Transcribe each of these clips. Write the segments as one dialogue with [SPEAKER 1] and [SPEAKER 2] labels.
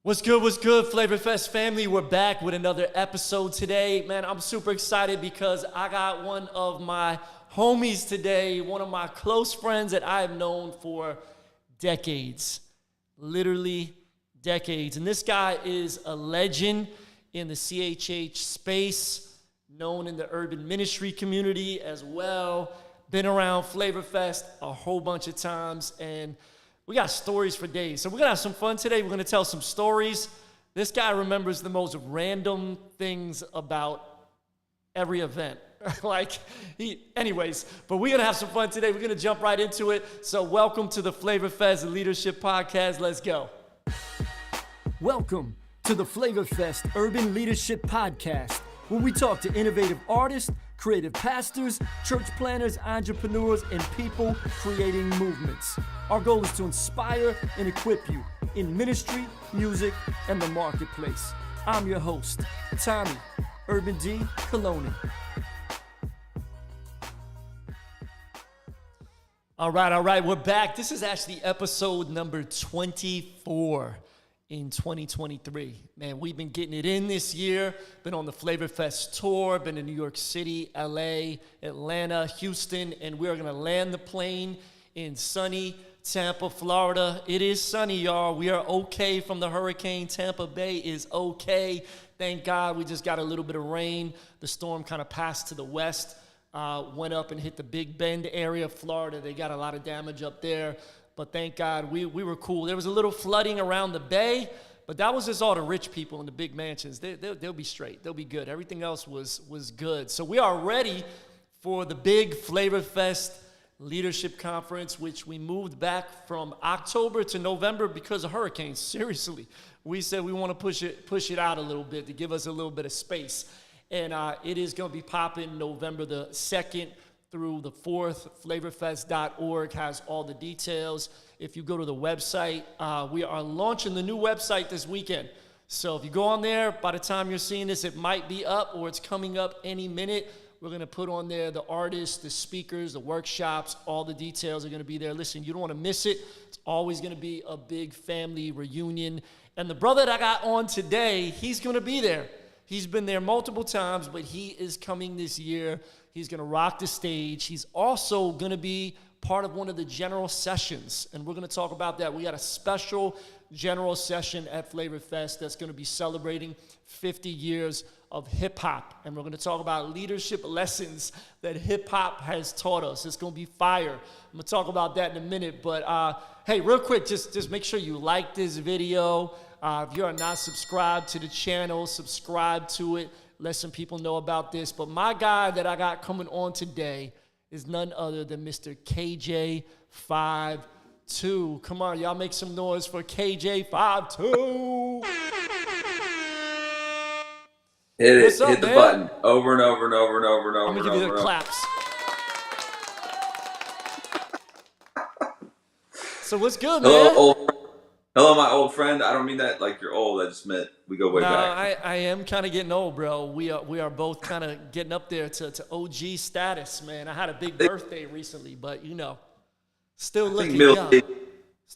[SPEAKER 1] What's good, Flavor Fest family? We're back with another episode today. Man, I'm super excited because I got one of my homies today, one of my close friends that I have known for decades, literally decades. And this guy is a legend in the CHH space, known in the urban ministry community as well. Been around Flavor Fest a whole bunch of times, and we got stories for days. So we're going to have some fun today. We're going to tell some stories. This guy remembers the most random things about every event. Anyways, but we're going to have some fun today. We're going to jump right into it. So welcome to the Flavor Fest Leadership Podcast. Let's go. Welcome to the Flavor Fest Urban Leadership Podcast, where we talk to innovative artists, creative pastors, church planners, entrepreneurs, and people creating movements. Our goal is to inspire and equip you in ministry, music, and the marketplace. I'm your host, Tommy Urban D. Coloni. All right, we're back. This is actually episode number 24 in 2023. Man, we've been getting it in this year. Been on the Flavor Fest tour, been to New York City, LA, Atlanta, Houston, and we're gonna land the plane in sunny Tampa, Florida. It is sunny, y'all. We are okay from the hurricane. Tampa Bay is okay. Thank God we just got a little bit of rain. The storm kind of passed to the west, went up and hit the Big Bend area of Florida. They got a lot of damage up there. But thank God we were cool. There was a little flooding around the bay, but that was just all the rich people in the big mansions. They'll be straight. They'll be good. Everything else was good. So we are ready for the big Flavor Fest Leadership Conference, which we moved back from October to November because of hurricanes. Seriously. We said we want to push it out a little bit to give us a little bit of space. And it is going to be popping November the 2nd through the 4th. Flavorfest.org has all the details. If you go to the website, we are launching the new website this weekend. So if you go on there, by the time you're seeing this, it might be up or it's coming up any minute. We're going to put on there the artists, the speakers, the workshops, all the details are going to be there. Listen, you don't want to miss it. It's always going to be a big family reunion. And the brother that I got on today, he's going to be there. He's been there multiple times, but he is coming this year. He's going to rock the stage. He's also going to be part of one of the general sessions, and we're going to talk about that. We got a special general session at Flavor Fest that's going to be celebrating 50 years of hip-hop, and we're going to talk about leadership lessons that hip-hop has taught us. It's going to be fire. I'm going to talk about that in a minute, but hey, real quick, just make sure you like this video. If you are not subscribed to the channel, subscribe to it. Let some people know about this. But my guy that I got coming on today is none other than Mr. KJ-52. Come on, y'all make some noise for KJ-52.
[SPEAKER 2] Hit the button over and over and over and over and over.
[SPEAKER 1] I'm gonna give you the claps. So what's good, man?
[SPEAKER 2] Hello, my old friend. I don't mean that like you're old. I just meant we go way back.
[SPEAKER 1] I am kind of getting old, bro. We are both kind of getting up there to OG status, man. I had a big birthday recently, but still looking young.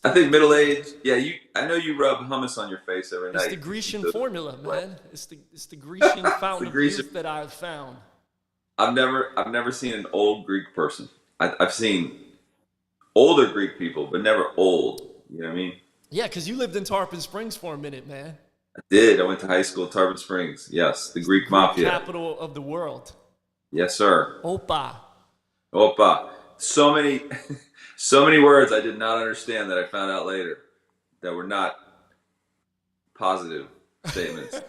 [SPEAKER 2] I think middle age. Yeah, I know you rub hummus on your face every night.
[SPEAKER 1] It's the Grecian formula, man. It's the Grecian fountain of youth that I've found.
[SPEAKER 2] I've never seen an old Greek person. I've seen older Greek people, but never old. You know what I mean?
[SPEAKER 1] Yeah, because you lived in Tarpon Springs for a minute, man.
[SPEAKER 2] I did. I went to high school in Tarpon Springs. Yes, the Greek mafia.
[SPEAKER 1] Capital of the world.
[SPEAKER 2] Yes, sir.
[SPEAKER 1] Opa.
[SPEAKER 2] So many words I did not understand that I found out later that were not positive statements.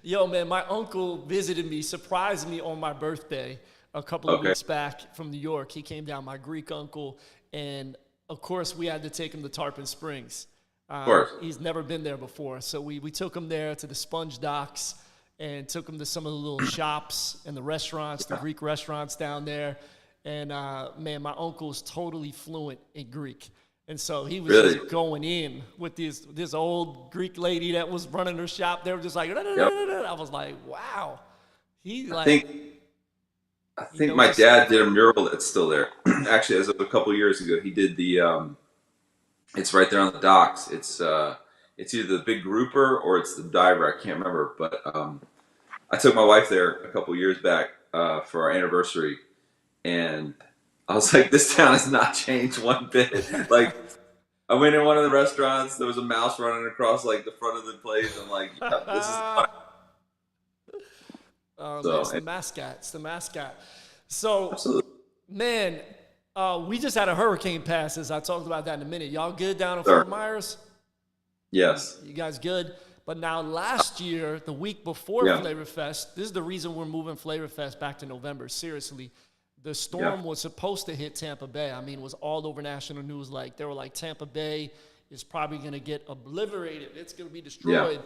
[SPEAKER 1] Yo, man, my uncle visited me, surprised me on my birthday a couple of weeks back from New York. He came down, my Greek uncle, and of course, we had to take him to Tarpon Springs.
[SPEAKER 2] Of course.
[SPEAKER 1] He's never been there before. So we took him there to the sponge docks and took him to some of the little shops and the restaurants, the Greek restaurants down there. And, man, my uncle's totally fluent in Greek. And so he was just going in with this old Greek lady that was running her shop. They were just like, I was like, wow.
[SPEAKER 2] I think my dad did a mural that's still there. Actually, as of a couple years ago, he did the. It's right there on the docks. It's it's either the big grouper or it's the diver. I can't remember, but I took my wife there a couple years back for our anniversary, and I was like, this town has not changed one bit. Like, I went in one of the restaurants. There was a mouse running across like the front of the place. I'm like, yeah, this is.
[SPEAKER 1] Oh,
[SPEAKER 2] So,
[SPEAKER 1] man, it's the mascot. It's the mascot. So,
[SPEAKER 2] absolutely.
[SPEAKER 1] man, we just had a hurricane pass. As I talked about that in a minute. Y'all good down in
[SPEAKER 2] Sure.
[SPEAKER 1] Fort Myers?
[SPEAKER 2] Yes.
[SPEAKER 1] You guys good? But now last year, the week before Flavor Fest, this is the reason we're moving Flavor Fest back to November. Seriously, the storm was supposed to hit Tampa Bay. I mean, it was all over national news. Like, they were like, Tampa Bay is probably going to get obliterated. It's going to be destroyed.
[SPEAKER 2] Yeah.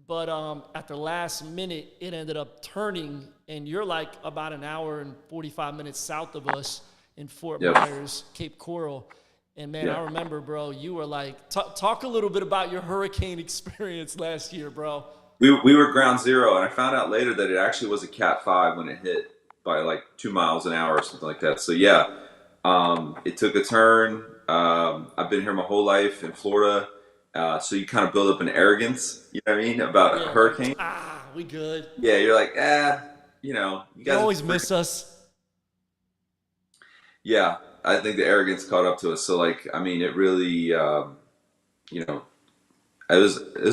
[SPEAKER 1] But at the last minute, it ended up turning, and you're like about an hour and 45 minutes south of us in Fort Myers, Cape Coral. And, man, I remember, bro, you were like, talk a little bit about your hurricane experience last year, bro.
[SPEAKER 2] We were ground zero, and I found out later that it actually was a Cat 5 when it hit by like 2 miles an hour or something like that. So, yeah, it took a turn. I've been here my whole life in Florida. So you kind of build up an arrogance, you know what I mean, about a hurricane.
[SPEAKER 1] We good.
[SPEAKER 2] Yeah, you're like, you guys
[SPEAKER 1] always miss us.
[SPEAKER 2] Yeah, I think the arrogance caught up to us. So, like, I mean, it really, there's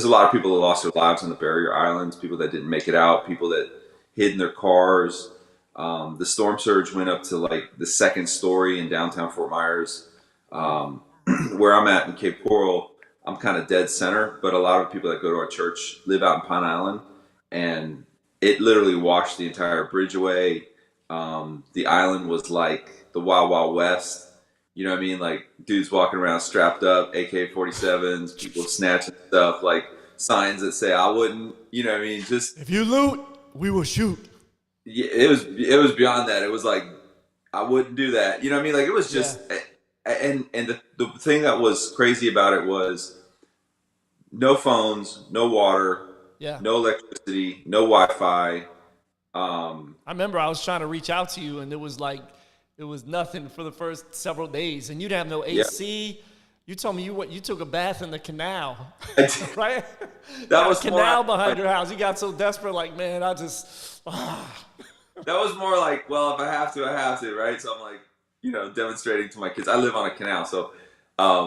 [SPEAKER 2] a lot of people that lost their lives on the barrier islands, people that didn't make it out, people that hid in their cars. The storm surge went up to like the second story in downtown Fort Myers. Where I'm at in Cape Coral, I'm kind of dead center, but a lot of people that go to our church live out in Pine Island, and it literally washed the entire bridge away. The island was like the Wild Wild West. You know what I mean? Like, dudes walking around strapped up, AK-47s, people snatching stuff, like signs that say, I wouldn't, you know what I mean? Just,
[SPEAKER 1] if you loot, we will shoot.
[SPEAKER 2] Yeah, it was beyond that. It was like, I wouldn't do that. You know what I mean? Like, it was just, and the thing that was crazy about it was no phones, no water, no electricity, no Wi-Fi.
[SPEAKER 1] I remember I was trying to reach out to you, and it was nothing for the first several days, and you'd have no AC. Yeah. You told me you took a bath in the canal, right?
[SPEAKER 2] That was
[SPEAKER 1] canal behind your house. You got so desperate, like, man, I just.
[SPEAKER 2] That was more like, well, if I have to, I have to, right? So I'm like, demonstrating to my kids. I live on a canal, so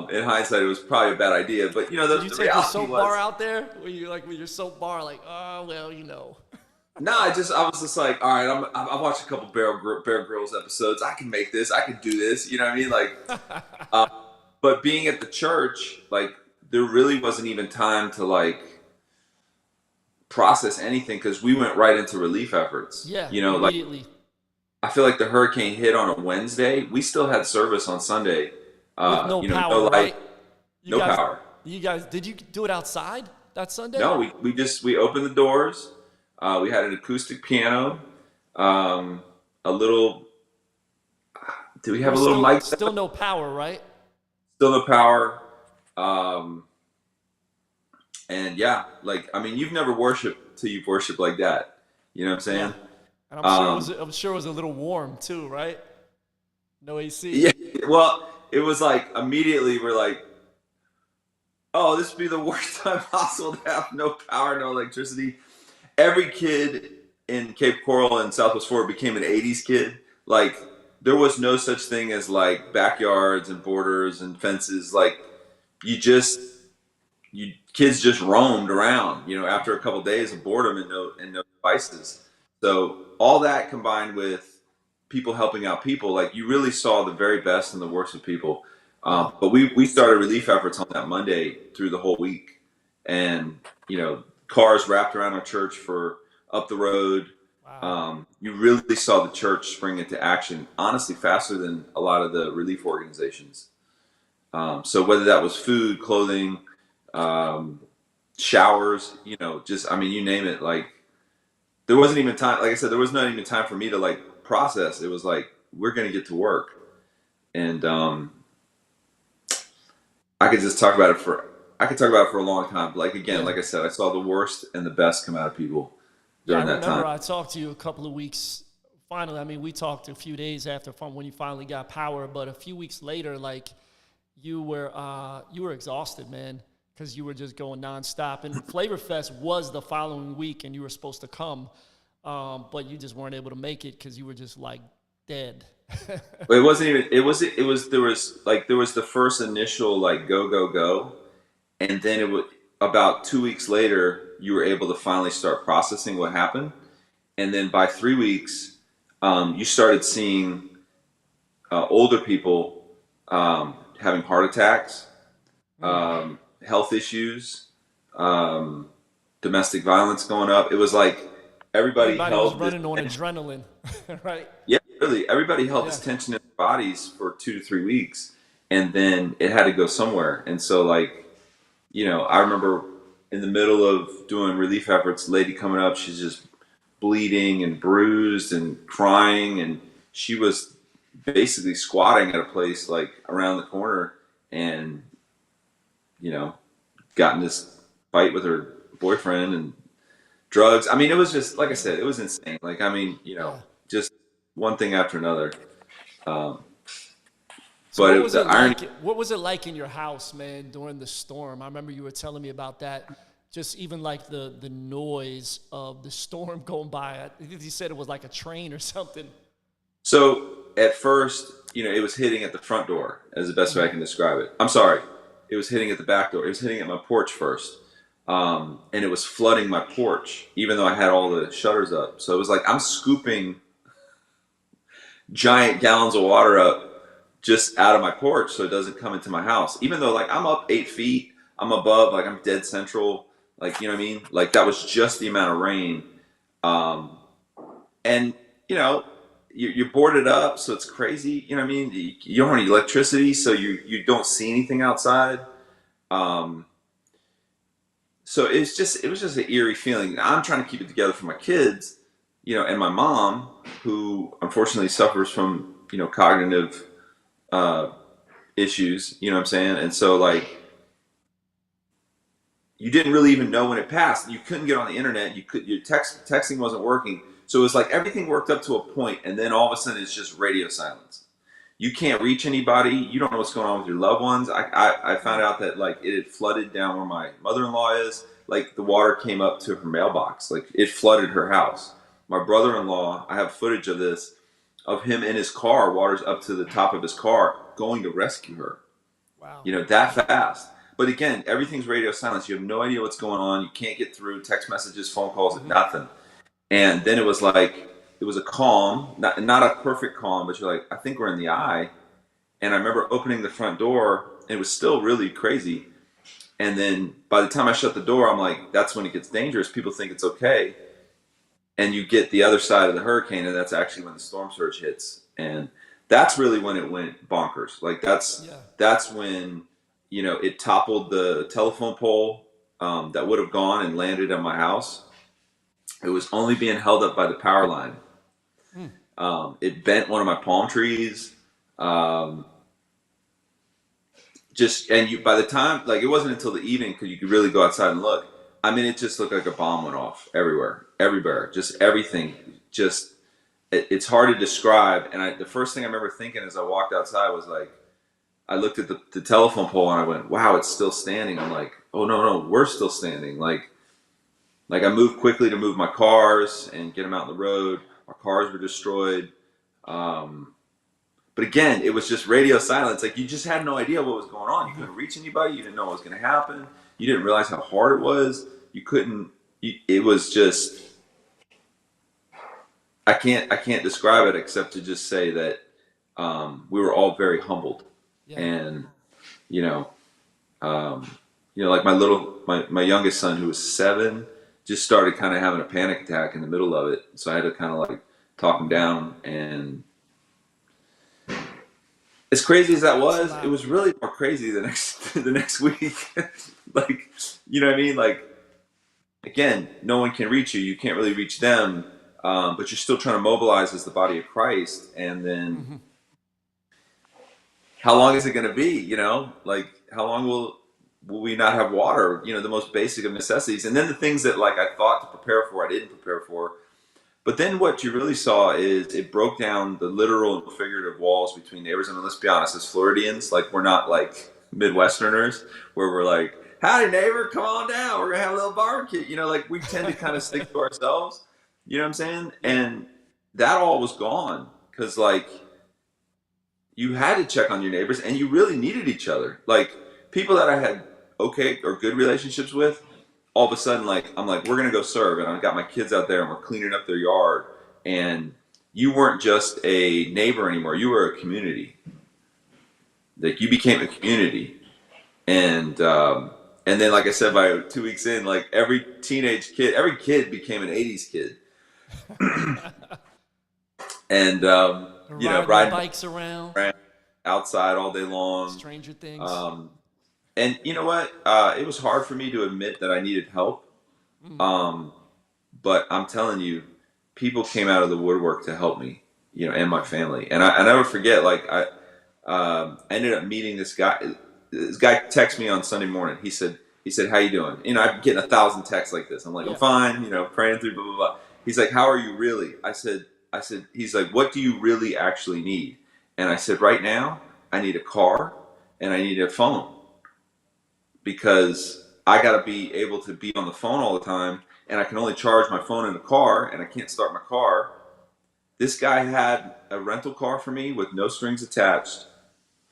[SPEAKER 2] in hindsight, it was probably a bad idea. But
[SPEAKER 1] did you take your soap bar out there? Were you like with your soap bar, like, oh well,
[SPEAKER 2] No, I was just like, all right, I watched a couple Bear Grylls episodes. I can make this. I can do this. You know what I mean? Like, but being at the church, like, there really wasn't even time to like process anything because we went right into relief efforts.
[SPEAKER 1] Yeah,
[SPEAKER 2] immediately. Like, I feel like the hurricane hit on a Wednesday. We still had service on Sunday.
[SPEAKER 1] With no power,
[SPEAKER 2] no light,
[SPEAKER 1] right?
[SPEAKER 2] no power.
[SPEAKER 1] You guys, did you do it outside that Sunday?
[SPEAKER 2] No, we opened the doors. We had an acoustic piano, a little. Do we have a little mic?
[SPEAKER 1] Still no power, right?
[SPEAKER 2] Still no power. And yeah, like, I mean, you've never worshipped till you've worshipped like that. You know what I'm saying?
[SPEAKER 1] Yeah. And I'm sure it was a little warm too, right? No AC.
[SPEAKER 2] Yeah. Well, it was like immediately we're like, oh, this would be the worst time possible to have no power, no electricity. Every kid in Cape Coral and Southwest Florida became an 80s kid. Like, there was no such thing as like backyards and borders and fences. Like, kids just roamed around, after a couple of days of boredom and no devices. So all that combined with people helping out people, like, you really saw the very best and the worst of people. But we started relief efforts on that Monday through the whole week. And, cars wrapped around our church for up the road. Wow. You really saw the church spring into action, honestly, faster than a lot of the relief organizations. So whether that was food, clothing, showers, you name it. Like, there wasn't even time. Like I said, there was not even time for me to like process. It was like, we're going to get to work. And I could talk about it for a long time. Like, again, like I said, I saw the worst and the best come out of people during that time.
[SPEAKER 1] I remember I talked to you a couple of weeks. Finally, I mean, we talked a few days after when you finally got power, but a few weeks later, like, you were exhausted, man. because you were just going nonstop. And Flavor Fest was the following week, and you were supposed to come, but you just weren't able to make it because you were just like dead.
[SPEAKER 2] But it wasn't even. There was the first initial like go, and then it was about 2 weeks later you were able to finally start processing what happened, and then by 3 weeks, you started seeing older people having heart attacks, health issues, domestic violence going up. It was like everybody
[SPEAKER 1] Was
[SPEAKER 2] held this
[SPEAKER 1] running on
[SPEAKER 2] tension.
[SPEAKER 1] adrenaline, right?
[SPEAKER 2] Yeah, really. Everybody held
[SPEAKER 1] Yeah.
[SPEAKER 2] this tension in their bodies for 2 to 3 weeks, and then it had to go somewhere. And so, like, I remember in the middle of doing relief efforts, lady coming up, she's just bleeding and bruised and crying, and she was basically squatting at a place like around the corner, and got in this fight with her boyfriend and drugs. I mean, it was just like I said, it was insane. Like, I mean,
[SPEAKER 1] Yeah.
[SPEAKER 2] just one thing after another. Um,
[SPEAKER 1] So
[SPEAKER 2] but
[SPEAKER 1] what was
[SPEAKER 2] the
[SPEAKER 1] it
[SPEAKER 2] irony,
[SPEAKER 1] like? What was it like in your house, man, during the storm? I remember you were telling me about that. Just even like the noise of the storm going by. I think you said it was like a train or something.
[SPEAKER 2] so at first, it was hitting at the front door as the best way I can describe it. I'm sorry, it was hitting at the back door. It was hitting at my porch first, and it was flooding my porch, even though I had all the shutters up. So it was like I'm scooping giant gallons of water up just out of my porch so it doesn't come into my house. Even though like I'm up 8 feet, I'm above, like I'm dead central, like you know what I mean? Like that was just the amount of rain. Um, and you're boarded up, so it's crazy. You know what I mean? You don't have any electricity, so you don't see anything outside. Um, so it was just an eerie feeling. I'm trying to keep it together for my kids, and my mom, who unfortunately suffers from cognitive uh, issues. You know what I'm saying? And so like you didn't really even know when it passed. You couldn't get on the internet. Your texting wasn't working. So it was like everything worked up to a point, and then all of a sudden it's just radio silence. You can't reach anybody. You don't know what's going on with your loved ones. I found out that like it had flooded down where my mother-in-law is. Like the water came up to her mailbox. Like it flooded her house. My brother-in-law, I have footage of this, of him in his car, water's up to the top of his car, going to rescue her.
[SPEAKER 1] Wow.
[SPEAKER 2] That fast. But again, everything's radio silence. You have no idea what's going on. You can't get through text messages, phone calls, nothing. And then it was like, it was a calm, not a perfect calm, but you're like, I think we're in the eye. And I remember opening the front door, and it was still really crazy. And then by the time I shut the door, I'm like, that's when it gets dangerous. People think it's okay. And you get the other side of the hurricane, and that's actually when the storm surge hits. And that's really when it went bonkers. Like that's when it toppled the telephone pole that would have gone and landed on my house. It was only being held up by the power line. It bent one of my palm trees. By the time, like, it wasn't until the evening because you could really go outside and look. I mean, it just looked like a bomb went off everywhere, just everything. It's hard to describe. And the first thing I remember thinking as I walked outside was like, I looked at the telephone pole and I went, wow, it's still standing. I'm like, oh no, we're still standing. Like I moved quickly to move my cars and get them out on the road. Our cars were destroyed. But again, it was just radio silence. Like you just had no idea what was going on. You couldn't reach anybody. You didn't know what was going to happen. You didn't realize how hard it was. You couldn't. It was just. I can't describe it except to just say that we were all very humbled,
[SPEAKER 1] Yeah.
[SPEAKER 2] and like my youngest son, who was 7, just started kind of having a panic attack in the middle of it. So I had to kind of like talk him down. And as crazy as that was, it was really more crazy the next week. Like, you know what I mean? Like, again, no one can reach you. You can't really reach them. But you're still trying to mobilize as the body of Christ. And then how long is it going to be? Like how long will we not have water? The most basic of necessities. And then the things that like I thought to prepare for, I didn't prepare for. But then what you really saw is it broke down the literal and figurative walls between neighbors. I mean, let's be honest, as Floridians, like we're not like Midwesterners where we're like, howdy neighbor, come on down. We're gonna have a little barbecue. You know, like we tend to kind of stick to ourselves. You know what I'm saying? And that all was gone because like you had to check on your neighbors and you really needed each other. Like people that I had okay or good relationships with, all of a sudden, like I'm like, we're gonna go serve, and I got my kids out there and we're cleaning up their yard, and you weren't just a neighbor anymore. You were a community. Like you became a community, and then like I said, by 2 weeks in, like every kid became an '80s kid, and you know, riding
[SPEAKER 1] bikes around,
[SPEAKER 2] outside all day long.
[SPEAKER 1] Stranger Things.
[SPEAKER 2] And you know what? It was hard for me to admit that I needed help. But I'm telling you, people came out of the woodwork to help me, you know, and my family. And I never forget, like I ended up meeting this guy. This guy texted me on Sunday morning. He said, how you doing? You know, I'm getting 1,000 texts like this. I'm like, I'm fine, you know, praying through, blah, blah, blah. He's like, how are you really? I said, he's like, what do you really actually need? And I said, right now, I need a car and I need a phone. Because I got to be able to be on the phone all the time, and I can only charge my phone in the car, and I can't start my car. This guy had a rental car for me with no strings attached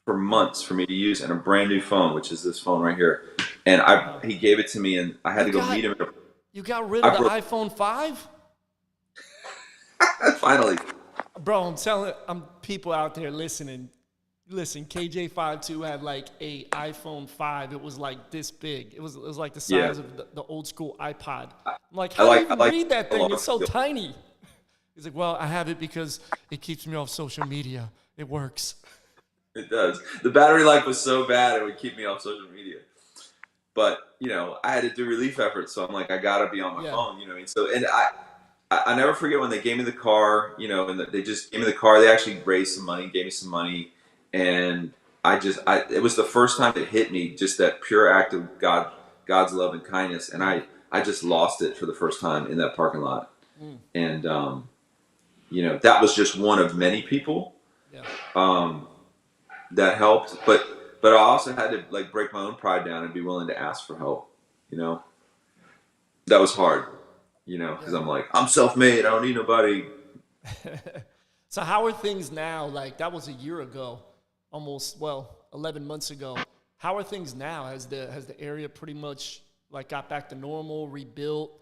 [SPEAKER 2] for months for me to use, and a brand new phone, which is this phone right here. And he gave it to me, and I had to go meet him.
[SPEAKER 1] You got rid of the iPhone 5?
[SPEAKER 2] Finally.
[SPEAKER 1] Bro, I'm telling people out there listening. Listen, KJ-52 had like a iPhone 5. It was like this big. It was like the size of the old school iPod. I'm like, how do you even read that thing? It's so tiny. He's like, well, I have it because it keeps me off social media. It works.
[SPEAKER 2] It does. The battery life was so bad it would keep me off social media. But, you know, I had to do relief efforts, so I'm like, I gotta be on my phone, you know what I mean? So, and I never forget when they gave me the car, you know, and they just gave me the car. They actually raised some money, gave me some money. And it was the first time it hit me, just that pure act of God's love and kindness. And I just lost it for the first time in that parking lot. And, you know, that was just one of many people, that helped. But I also had to like break my own pride down and be willing to ask for help, you know, that was hard, you know, cause I'm like, I'm self-made. I don't need nobody.
[SPEAKER 1] So how are things now? Like that was a year ago. Almost 11 months ago. How are things now? Has the area pretty much like got back to normal, rebuilt?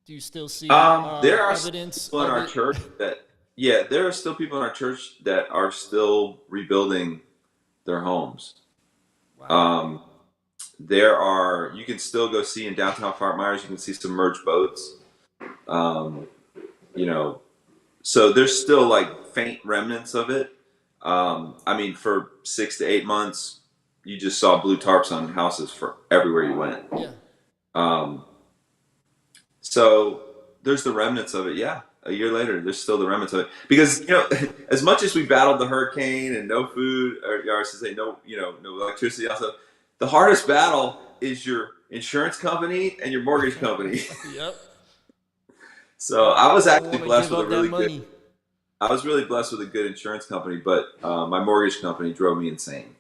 [SPEAKER 1] Do you still see
[SPEAKER 2] there are
[SPEAKER 1] evidence
[SPEAKER 2] people in our church there are still people in our church that are still rebuilding their homes. Wow. You can still go see in downtown Fort Myers, you can see submerged boats. You know, so there's still like faint remnants of it. I mean, for 6 to 8 months, you just saw blue tarps on houses for everywhere you went. Yeah. So there's the remnants of it. Yeah. A year later, there's still the remnants of it. Because, you know, as much as we battled the hurricane and no food, or I should say no electricity, also, the hardest battle is your insurance company and your mortgage company.
[SPEAKER 1] Yep.
[SPEAKER 2] So I was actually blessed with I was really blessed with a good insurance company, but my mortgage company drove me insane.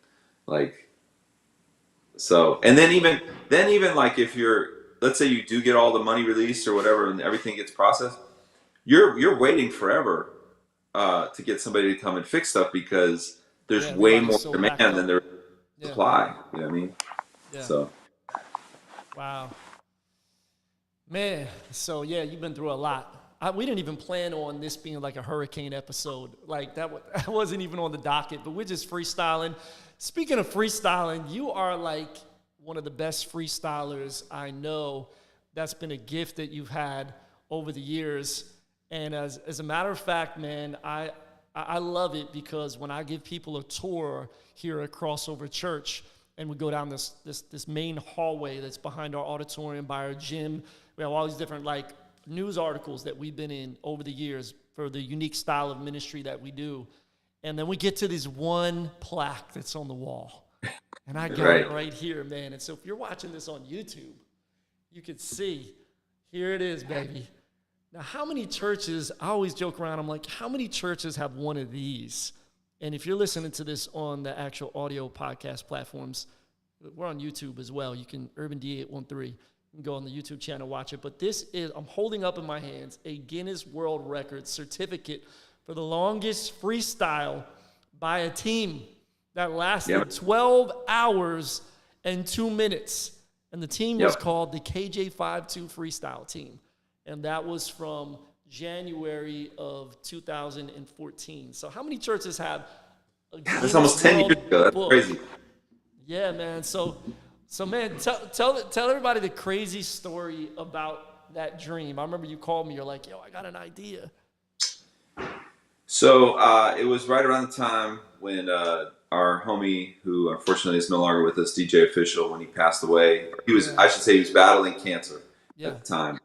[SPEAKER 2] Like, so, and then even like if let's say you do get all the money released or whatever, and everything gets processed, you're waiting forever to get somebody to come and fix stuff because there's way more demand than there is supply. You know what I mean? Yeah. So.
[SPEAKER 1] Wow. Man, so yeah, you've been through a lot. We didn't even plan on this being like a hurricane episode. Like that wasn't even on the docket, but we're just freestyling. Speaking of freestyling, you are like one of the best freestylers I know. That's been a gift that you've had over the years. And as a matter of fact, man, I love it because when I give people a tour here at Crossover Church and we go down this main hallway that's behind our auditorium by our gym, we have all these different like news articles that we've been in over the years for the unique style of ministry that we do. And then we get to this one plaque that's on the wall. And I got it right here, man. And so if you're watching this on YouTube, you can see, here it is, baby. Now, how many churches, I always joke around, I'm like, how many churches have one of these? And if you're listening to this on the actual audio podcast platforms, We're on YouTube as well. You can Urban D813. You can go on the YouTube channel, watch it. But this is, I'm holding up in my hands a Guinness World Records certificate for the longest freestyle by a team that lasted 12 hours and 2 minutes. And the team was called the KJ-52 Freestyle Team. And that was from January of 2014. So how many churches have a Guinness
[SPEAKER 2] That's almost 10 years ago. That's
[SPEAKER 1] book?
[SPEAKER 2] crazy.
[SPEAKER 1] Yeah, man. So man, tell everybody the crazy story about that dream. I remember you called me. You're like, yo, I got an idea.
[SPEAKER 2] So it was right around the time when our homie, who unfortunately is no longer with us, DJ Official, when he passed away. He was, I should say, he was battling cancer at the time.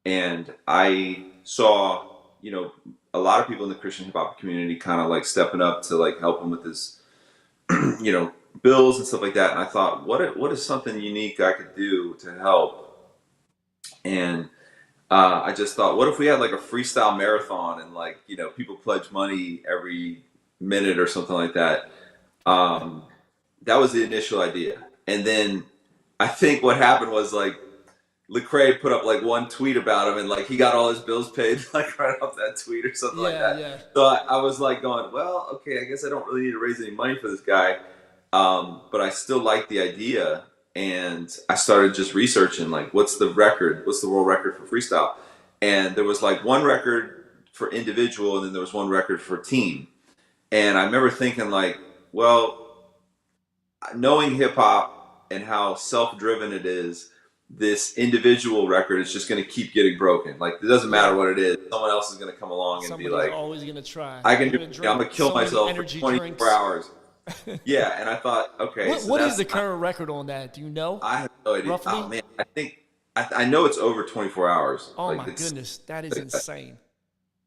[SPEAKER 2] And I saw, you know, a lot of people in the Christian hip hop community kind of like stepping up to like help him with his, you know, bills and stuff like that. And I thought, what is something unique I could do to help? And I just thought, what if we had like a freestyle marathon and like, you know, people pledge money every minute or something like that. That was the initial idea. And then I think what happened was like Lecrae put up like one tweet about him and like he got all his bills paid like right off that tweet or something like that. Yeah. So I was like going, well, okay, I guess I don't really need to raise any money for this guy. But I still like the idea. And I started just researching like, what's the record? What's the world record for freestyle? And there was like one record for individual and then there was one record for team. And I remember thinking like, well, knowing hip hop and how self-driven it is, this individual record is just going to keep getting broken. Like it doesn't matter what it is. Someone else is going to come along and be like,
[SPEAKER 1] always going to try.
[SPEAKER 2] I can do it. I'm going to kill myself for 24 hours. Yeah. And I thought, okay.
[SPEAKER 1] What is the current record on that? Do you know?
[SPEAKER 2] I have no idea.
[SPEAKER 1] Roughly?
[SPEAKER 2] Oh man, I know it's over 24 hours.
[SPEAKER 1] Oh like my goodness. That is insane.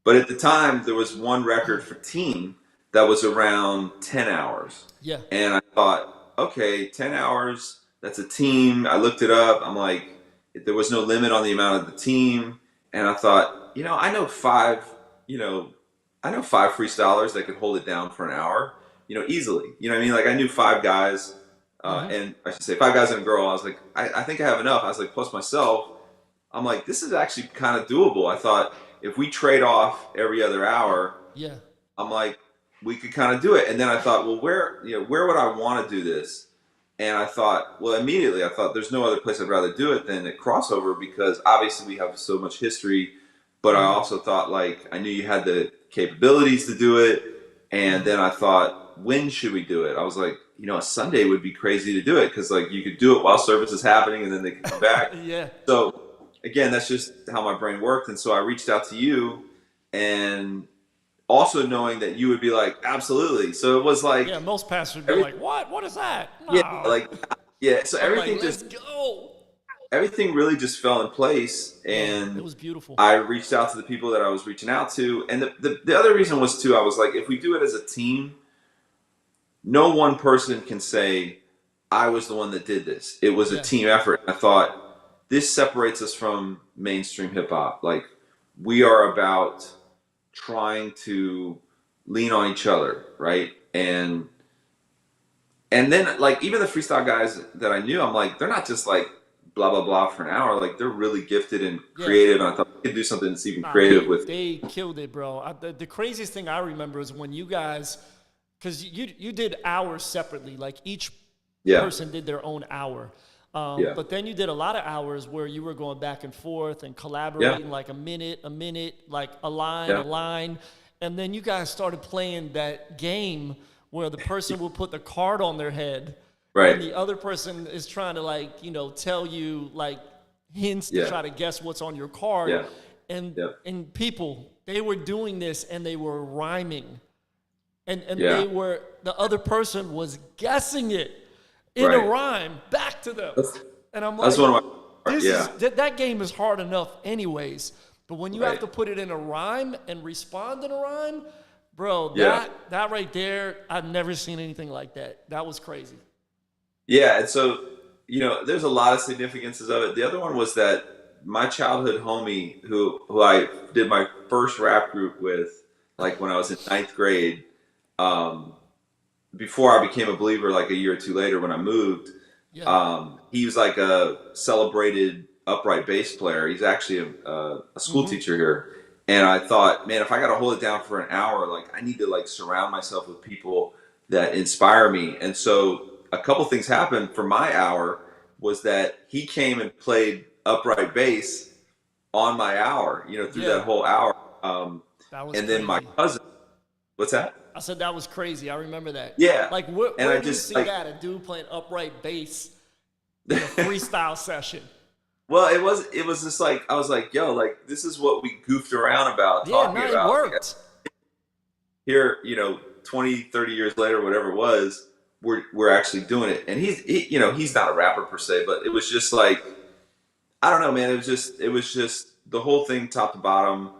[SPEAKER 2] But at the time there was one record for team that was around 10 hours. Yeah. And I thought, okay, 10 hours, that's a team. I looked it up. I'm like, there was no limit on the amount of the team. And I thought, you know, I know five freestylers that could hold it down for an hour, you know, easily. You know what I mean? Like I knew 5 guys, and I should say 5 guys and a girl. I was like, I think I have enough. I was like, plus myself. I'm like, this is actually kind of doable. I thought if we trade off every other hour, I'm like, we could kind of do it. And then I thought, well, where would I want to do this? And I thought, well, immediately I thought there's no other place I'd rather do it than at Crossover because obviously we have so much history, but I also thought like, I knew you had the capabilities to do it. And then I thought, when should we do it? I was like, you know, a Sunday would be crazy to do it because like you could do it while service is happening and then they can come back. So again, that's just how my brain worked. And so I reached out to you and also knowing that you would be like, absolutely. So it was like,
[SPEAKER 1] yeah, most pastors would be like, what is that? No.
[SPEAKER 2] Yeah, like, yeah. So everything
[SPEAKER 1] like,
[SPEAKER 2] just, everything really just fell in place. And
[SPEAKER 1] it was beautiful.
[SPEAKER 2] I reached out to the people that I was reaching out to. And the other reason was too, I was like, if we do it as a team, no one person can say, I was the one that did this. It was a team effort. I thought this separates us from mainstream hip hop. Like we are about trying to lean on each other, right? And then like even the freestyle guys that I knew, I'm like, they're not just like blah blah blah for an hour. Like they're really gifted and creative. And I thought we could do something that's even creative with.
[SPEAKER 1] They killed it, bro. The craziest thing I remember is when you guys, because you did hours separately. Like each person did their own hour. But then you did a lot of hours where you were going back and forth and collaborating like a minute, like a line. And then you guys started playing that game where the person will put the card on their head. Right. And the other person is trying to like, you know, tell you like hints to try to guess what's on your card. Yeah. And people, they were doing this and they were rhyming. And the other person was guessing it. In a rhyme, back to them. And I'm like,
[SPEAKER 2] that's one of my,
[SPEAKER 1] that game is hard enough anyways. But when you have to put it in a rhyme and respond in a rhyme, bro, that right there, I've never seen anything like that. That was crazy.
[SPEAKER 2] Yeah, and so, you know, there's a lot of significances of it. The other one was that my childhood homie who I did my first rap group with, like when I was in 9th grade, before I became a believer, like a year or two later when I moved,
[SPEAKER 1] Yeah.
[SPEAKER 2] He was like a celebrated upright bass player. He's actually a school
[SPEAKER 1] Mm-hmm.
[SPEAKER 2] teacher here. And I thought, man, if I got to hold it down for an hour, like I need to like surround myself with people that inspire me. And so a couple things happened for my hour was that he came and played upright bass on my hour, through
[SPEAKER 1] Yeah.
[SPEAKER 2] that whole hour.
[SPEAKER 1] That was
[SPEAKER 2] And then my
[SPEAKER 1] crazy.
[SPEAKER 2] cousin, what's that?
[SPEAKER 1] I said that was crazy. I remember that.
[SPEAKER 2] Yeah.
[SPEAKER 1] Like, where,
[SPEAKER 2] And
[SPEAKER 1] where
[SPEAKER 2] I
[SPEAKER 1] do you
[SPEAKER 2] just
[SPEAKER 1] see
[SPEAKER 2] like,
[SPEAKER 1] that? A dude playing upright bass in a freestyle session.
[SPEAKER 2] well, it was just like, I was like, yo, like, this is what we goofed around about
[SPEAKER 1] Yeah,
[SPEAKER 2] talking
[SPEAKER 1] no, it
[SPEAKER 2] about. Like,
[SPEAKER 1] worked.
[SPEAKER 2] here, 20, 30 years later, whatever it was, we're actually doing it. And he's not a rapper per se, but it was just like, I don't know, man. It was just the whole thing, top to bottom.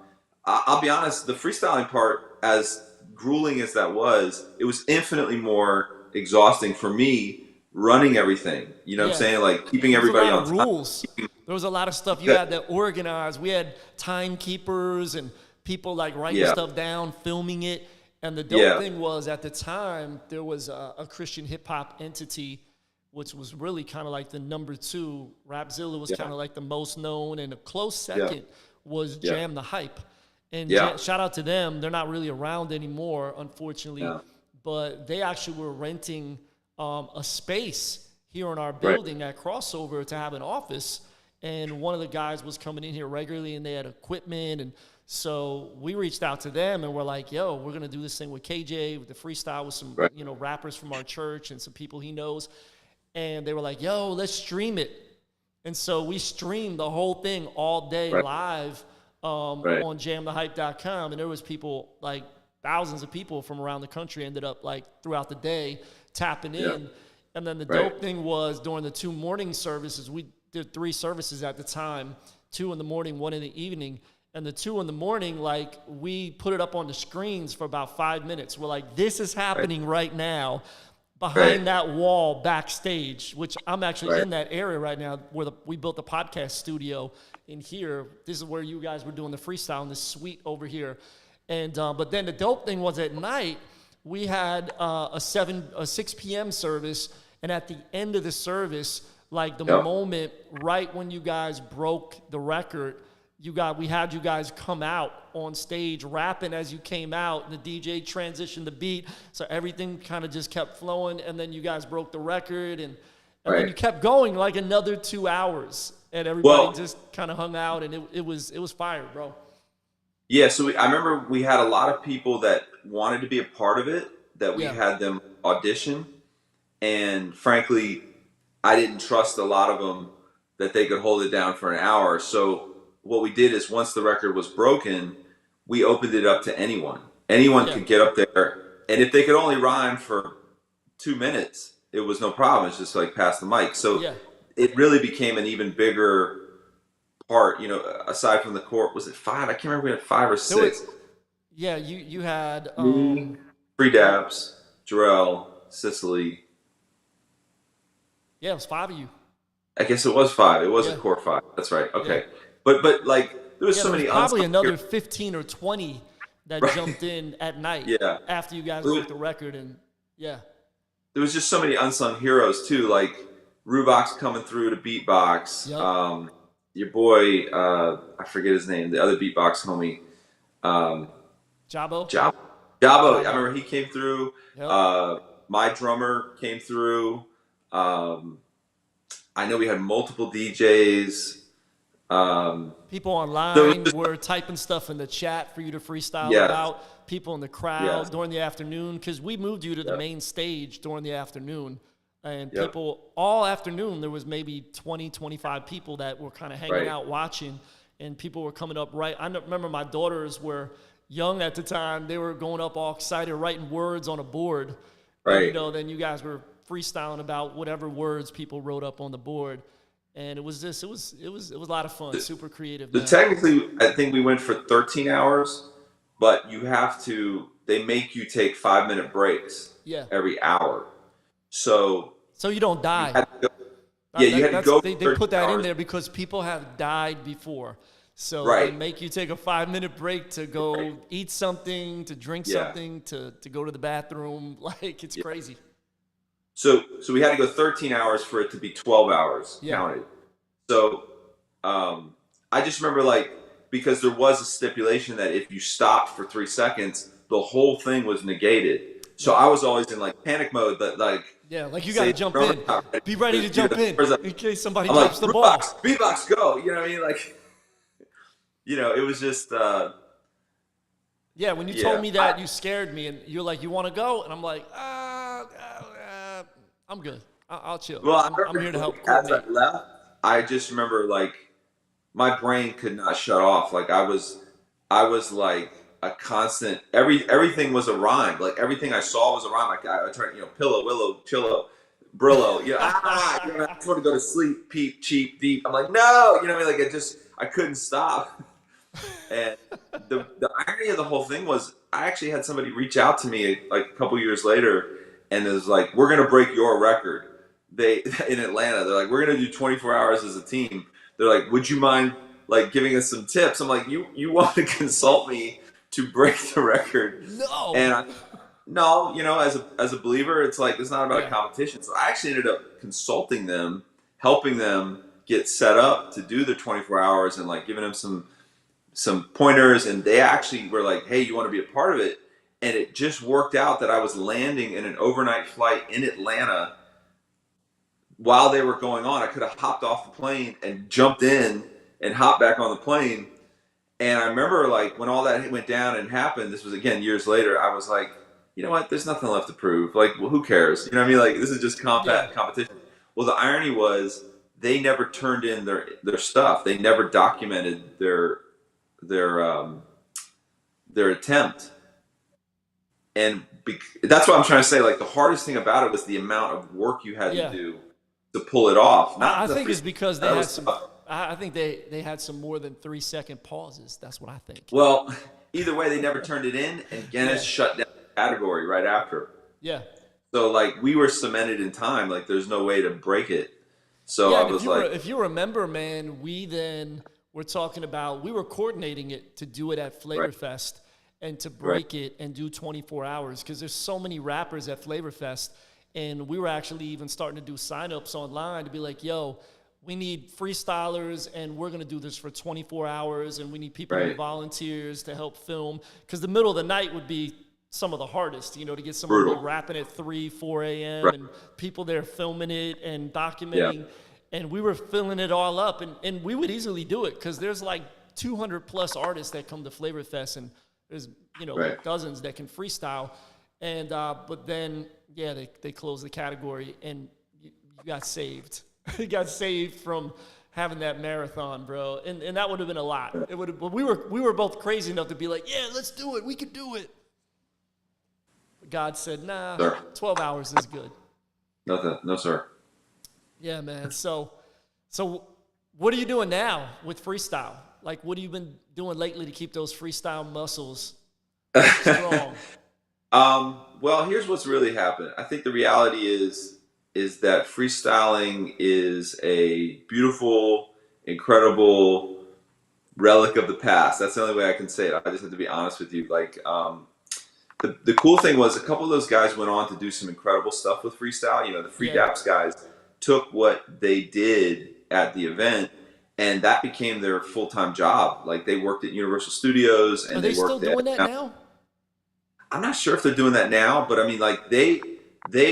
[SPEAKER 2] I'll be honest, the freestyling part, as grueling as that was, it was infinitely more exhausting for me running everything. You know what I'm
[SPEAKER 1] Yeah.
[SPEAKER 2] saying? Like keeping
[SPEAKER 1] There was a
[SPEAKER 2] everybody
[SPEAKER 1] lot
[SPEAKER 2] on
[SPEAKER 1] of
[SPEAKER 2] time.
[SPEAKER 1] rules. There was a lot of stuff you had to organize. We had timekeepers and people like writing
[SPEAKER 2] Yeah,
[SPEAKER 1] stuff down, filming it. And the dope
[SPEAKER 2] yeah,
[SPEAKER 1] thing was at the time, there was a Christian hip hop entity, which was really kind of like the number two. Rapzilla was
[SPEAKER 2] yeah,
[SPEAKER 1] kind of like the most known, and a close
[SPEAKER 2] yeah,
[SPEAKER 1] second was
[SPEAKER 2] yeah,
[SPEAKER 1] Jam the Hype. And
[SPEAKER 2] yeah,
[SPEAKER 1] shout out to them. They're not really around anymore, unfortunately,
[SPEAKER 2] yeah.
[SPEAKER 1] but they actually were renting a space here in our
[SPEAKER 2] Right,
[SPEAKER 1] building at Crossover to have an office. And one of the guys was coming in here regularly, and they had equipment. And so we reached out to them, and we're like, yo, we're going to do this thing with KJ, with the freestyle, with some,
[SPEAKER 2] right,
[SPEAKER 1] rappers from our church and some people he knows. And they were like, yo, let's stream it. And so we streamed the whole thing all day
[SPEAKER 2] right,
[SPEAKER 1] live
[SPEAKER 2] right.
[SPEAKER 1] on jamthehype.com. And there was people, like thousands of people from around the country ended up like throughout the day tapping
[SPEAKER 2] Yeah,
[SPEAKER 1] in. And then the
[SPEAKER 2] right,
[SPEAKER 1] dope thing was during the 2 morning services, we did 3 services at the time, 2 in the morning, 1 in the evening. And the 2 in the morning, like we put it up on the screens for about 5 minutes. We're like, this is
[SPEAKER 2] right,
[SPEAKER 1] happening right now
[SPEAKER 2] right,
[SPEAKER 1] behind that wall backstage, which I'm actually
[SPEAKER 2] right,
[SPEAKER 1] in that area right now where we built the podcast studio in here. This is where you guys were doing the freestyle in this suite over here. And but then the dope thing was at night, we had a 6 p.m. service. And at the end of the service, like the
[SPEAKER 2] yep,
[SPEAKER 1] moment right when you guys broke the record, we had you guys come out on stage rapping as you came out, and the DJ transitioned the beat, so everything kind of just kept flowing, and then you guys broke the record, and then
[SPEAKER 2] right.
[SPEAKER 1] you kept going like another 2 hours, and everybody
[SPEAKER 2] Well,
[SPEAKER 1] just kind of hung out, and it was fire, bro.
[SPEAKER 2] yeah, so I remember we had a lot of people that wanted to be a part of it, that we
[SPEAKER 1] Yeah,
[SPEAKER 2] had them audition. And frankly, I didn't trust a lot of them that they could hold it down for an hour. So what we did is once the record was broken, we opened it up to anyone. Anyone
[SPEAKER 1] yeah,
[SPEAKER 2] could get up there. And if they could only rhyme for 2 minutes, it was no problem. It's just like pass the mic. So
[SPEAKER 1] yeah.
[SPEAKER 2] it really became an even bigger part, aside from the court. Was it 5? I can't remember. We had 5 or
[SPEAKER 1] There was,
[SPEAKER 2] 6.
[SPEAKER 1] yeah, you had,
[SPEAKER 2] Me, Free
[SPEAKER 1] yeah,
[SPEAKER 2] Dabs, Jarrell, Sicily.
[SPEAKER 1] yeah, it was 5 of you.
[SPEAKER 2] I guess it was 5. It was a
[SPEAKER 1] Yeah,
[SPEAKER 2] core 5. That's right.
[SPEAKER 1] yeah.
[SPEAKER 2] Okay. But like there was
[SPEAKER 1] Yeah,
[SPEAKER 2] so
[SPEAKER 1] there was
[SPEAKER 2] many
[SPEAKER 1] probably
[SPEAKER 2] unsung
[SPEAKER 1] another
[SPEAKER 2] heroes.
[SPEAKER 1] 15 or 20 that
[SPEAKER 2] Right.
[SPEAKER 1] jumped in at night
[SPEAKER 2] Yeah.
[SPEAKER 1] after you guys
[SPEAKER 2] There was,
[SPEAKER 1] broke the record, and yeah,
[SPEAKER 2] there was just so many unsung heroes too, like Rubok's coming through to beatbox.
[SPEAKER 1] yep,
[SPEAKER 2] Your boy, I forget his name, the other beatbox homie, um,
[SPEAKER 1] Jabo,
[SPEAKER 2] Jabo. Jabo. I
[SPEAKER 1] Jabo,
[SPEAKER 2] remember he came through.
[SPEAKER 1] yep.
[SPEAKER 2] Uh, my drummer came through. Um, I know we had multiple DJs. Um,
[SPEAKER 1] People
[SPEAKER 2] there was
[SPEAKER 1] online
[SPEAKER 2] just,
[SPEAKER 1] were typing stuff in the chat for you to freestyle
[SPEAKER 2] yes,
[SPEAKER 1] about. People in the crowd
[SPEAKER 2] yes,
[SPEAKER 1] during the afternoon, because we moved you to the
[SPEAKER 2] yep,
[SPEAKER 1] main stage during the afternoon. And
[SPEAKER 2] yep,
[SPEAKER 1] people all afternoon, there was maybe 20, 25 people that were kind of hanging
[SPEAKER 2] right,
[SPEAKER 1] out watching, and people were coming up right. Remember my daughters were young at the time. They were going up all excited, writing words on a board. And,
[SPEAKER 2] right.
[SPEAKER 1] then you guys were freestyling about whatever words people wrote up on the board. And it was a lot of fun, super creative,
[SPEAKER 2] So
[SPEAKER 1] man.
[SPEAKER 2] technically, I think we went for 13 hours, but they make you take 5-minute breaks
[SPEAKER 1] Yeah.
[SPEAKER 2] every hour. So
[SPEAKER 1] So you don't
[SPEAKER 2] you
[SPEAKER 1] die.
[SPEAKER 2] had to go, yeah, you had to go for
[SPEAKER 1] They put
[SPEAKER 2] 13
[SPEAKER 1] that in
[SPEAKER 2] hours.
[SPEAKER 1] there because people have died before. So they
[SPEAKER 2] Right,
[SPEAKER 1] make you take a 5-minute break to
[SPEAKER 2] right.
[SPEAKER 1] go eat something, to drink
[SPEAKER 2] Yeah.
[SPEAKER 1] something, to go to the bathroom. Like, it's
[SPEAKER 2] Yeah.
[SPEAKER 1] crazy.
[SPEAKER 2] So we had to go 13 hours for it to be 12 hours
[SPEAKER 1] Yeah.
[SPEAKER 2] counted. So I just remember like, because there was a stipulation that if you stopped for 3 seconds, the whole thing was negated. So
[SPEAKER 1] Yep.
[SPEAKER 2] I was always in like panic mode that like,
[SPEAKER 1] Yeah, like you got
[SPEAKER 2] say
[SPEAKER 1] to jump
[SPEAKER 2] the
[SPEAKER 1] in.
[SPEAKER 2] drummer's not ready,
[SPEAKER 1] Be ready to jump in in case somebody
[SPEAKER 2] I'm like,
[SPEAKER 1] drops the ball.
[SPEAKER 2] beatbox, go. You know what I mean? Like, it was just,
[SPEAKER 1] Yeah, when you told
[SPEAKER 2] yeah.
[SPEAKER 1] me that, you scared me, and you're like, "You want to go?" And I'm like, I'm good. I'll chill.
[SPEAKER 2] Well, I
[SPEAKER 1] I'm here to
[SPEAKER 2] remember
[SPEAKER 1] help
[SPEAKER 2] like, as I
[SPEAKER 1] coordinate."
[SPEAKER 2] left, I just remember like my brain could not shut off. Like I was like a constant. Everything was a rhyme. Like everything I saw was a rhyme. Like I tried, pillow, willow, chillo, Brillo. I just want to go to sleep. Peep, cheap, deep. I'm like, no, you know what I mean? Like I couldn't stop. And the irony of the whole thing was, I actually had somebody reach out to me like a couple years later, and it was like, we're gonna break your record. They in Atlanta, they're like, we're gonna do 24 hours as a team. They're like, would you mind like giving us some tips? I'm like, you want to consult me to break the record?
[SPEAKER 1] No.
[SPEAKER 2] And no, as a believer, it's like it's not about a competition. So I actually ended up consulting them, helping them get set up to do the 24 hours, and like giving them some pointers, and they actually were like, hey, you want to be a part of it? And it just worked out that I was landing in an overnight flight in Atlanta while they were going on. I could have hopped off the plane and jumped in and hopped back on the plane. And I remember like when all that went down and happened, this was again years later, I was like, you know what, there's nothing left to prove. Like, well, who cares? You know what I mean? Like, this is just competition. Well, the irony was they never turned in their stuff. They never documented their attempt, and that's what I'm trying to say. Like the hardest thing about it was the amount of work you had to do to pull it off.
[SPEAKER 1] I think it's because they had some. I think they had some more than 3-second pauses. That's what I think.
[SPEAKER 2] Well, either way, they never turned it in, and Guinness shut down the category right after.
[SPEAKER 1] Yeah.
[SPEAKER 2] So like we were cemented in time. Like there's no way to break it. So I was
[SPEAKER 1] if you remember, man, we're talking about, we were coordinating it to do it at Flavor Fest and to break it and do 24 hours because there's so many rappers at Flavor Fest, and we were actually even starting to do signups online to be like, yo, we need freestylers and we're going to do this for 24 hours and we need people to be volunteers to help film, because the middle of the night would be some of the hardest, to get someone to be rapping at 3, 4 a.m. and people there filming it and documenting. And we were filling it all up, and we would easily do it because there's like 200 plus artists that come to Flavor Fest, and there's dozens that can freestyle. And but then they closed the category, and you got saved. You got saved from having that marathon, bro. And that would have been a lot. It would have, but we were both crazy enough to be like, yeah, let's do it. We could do it. But God said, nah, 12 hours is good.
[SPEAKER 2] No, sir.
[SPEAKER 1] Yeah, man. So what are you doing now with freestyle? Like, what have you been doing lately to keep those freestyle muscles strong?
[SPEAKER 2] Well, here's what's really happened. I think the reality is that freestyling is a beautiful, incredible relic of the past. That's the only way I can say it. I just have to be honest with you. Like, the cool thing was a couple of those guys went on to do some incredible stuff with freestyle. The Free Daps guys took what they did at the event, and that became their full-time job. Like they worked at Universal Studios, and
[SPEAKER 1] are they still doing that now?
[SPEAKER 2] I'm not sure if they're doing that now, but I mean, like they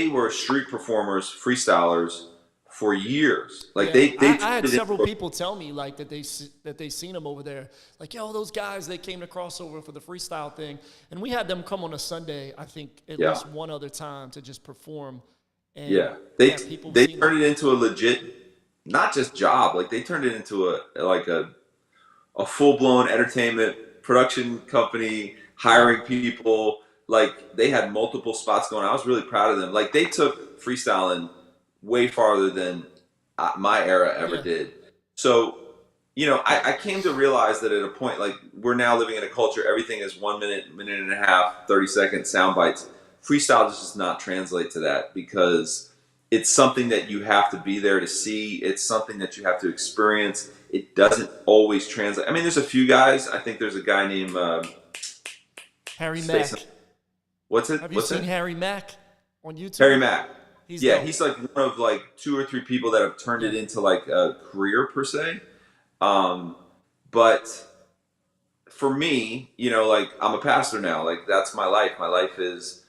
[SPEAKER 2] were street performers, freestylers for years. Like I
[SPEAKER 1] had several people tell me like that they seen them over there. Like, yo, those guys, they came to crossover for the freestyle thing, and we had them come on a Sunday, I think at least one other time to just perform. And
[SPEAKER 2] they turned it into a legit, not just job. Like they turned it into a full-blown entertainment production company, hiring people. Like they had multiple spots going. I was really proud of them. Like they took freestyling way farther than my era ever did. So, I came to realize that at a point, like we're now living in a culture, everything is 1 minute, minute and a half, 30-second sound bites. Freestyle just does not translate to that because it's something that you have to be there to see. It's something that you have to experience. It doesn't always translate. I mean, there's a few guys. I think there's a guy named
[SPEAKER 1] Harry Mack.
[SPEAKER 2] What's it?
[SPEAKER 1] Have you seen Harry Mack on YouTube?
[SPEAKER 2] Harry Mack.
[SPEAKER 1] He's
[SPEAKER 2] Yeah,
[SPEAKER 1] dope.
[SPEAKER 2] he's like one of like two or three people that have turned it into like a career per se. But for me, like I'm a pastor now. Like that's my life. My life is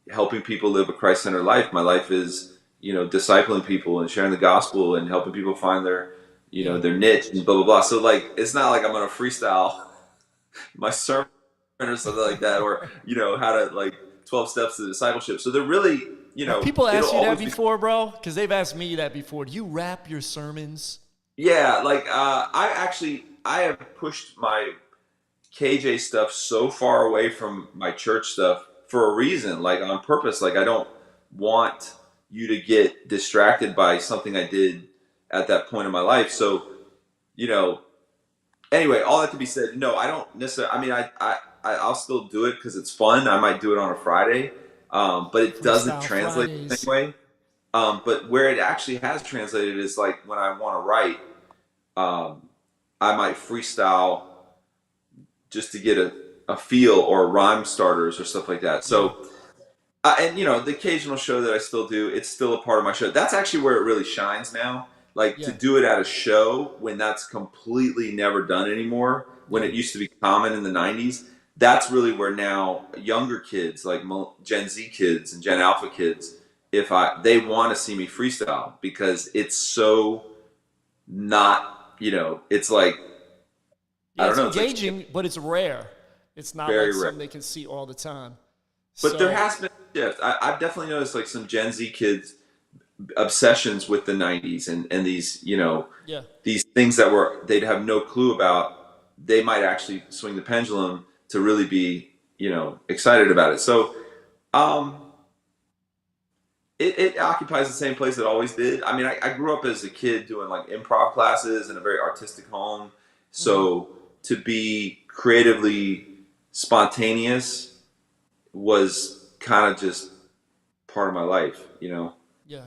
[SPEAKER 2] helping people live a Christ-centered life. My life is, discipling people and sharing the gospel and helping people find their,
[SPEAKER 1] Yeah.
[SPEAKER 2] their niche and blah blah blah. So like, it's not like I'm gonna freestyle my sermon or something like that, or how to like 12 steps to discipleship. So they're really,
[SPEAKER 1] Have people
[SPEAKER 2] it'll
[SPEAKER 1] asked you that
[SPEAKER 2] always be.
[SPEAKER 1] before, bro? Because they've asked me that before. Do you rap your sermons?
[SPEAKER 2] Yeah, like I have pushed my KJ stuff so far away from my church stuff for a reason, like on purpose. Like I don't want you to get distracted by something I did at that point in my life. So, anyway, all that to be said, no, I don't necessarily. I mean, I'll still do it because it's fun. I might do it on a Friday, but it doesn't
[SPEAKER 1] Freestyle
[SPEAKER 2] translate the
[SPEAKER 1] Fridays.
[SPEAKER 2] same way. But where it actually has translated is like when I want to write, I might freestyle just to get a feel or rhyme starters or stuff like that. So, and the occasional show that I still do, it's still a part of my show. That's actually where it really shines now. Like to do it at a show when that's completely never done anymore, when it used to be common in the 90s, that's really where now younger kids, like Gen Z kids and Gen Alpha kids, they want to see me freestyle because it's so not, it's like,
[SPEAKER 1] Yeah,
[SPEAKER 2] I don't
[SPEAKER 1] it's
[SPEAKER 2] know. It's
[SPEAKER 1] engaging,
[SPEAKER 2] like
[SPEAKER 1] but it's rare. It's not
[SPEAKER 2] very
[SPEAKER 1] like
[SPEAKER 2] rare.
[SPEAKER 1] something they can see all the time.
[SPEAKER 2] But there has been a shift. I've definitely noticed like some Gen Z kids obsessions with the 90s and these, these things that they'd have no clue about. They might actually swing the pendulum to really be, excited about it. So, it occupies the same place it always did. I mean, I grew up as a kid doing like improv classes in a very artistic home. So to be creatively spontaneous was kind of just part of my life,
[SPEAKER 1] Yeah.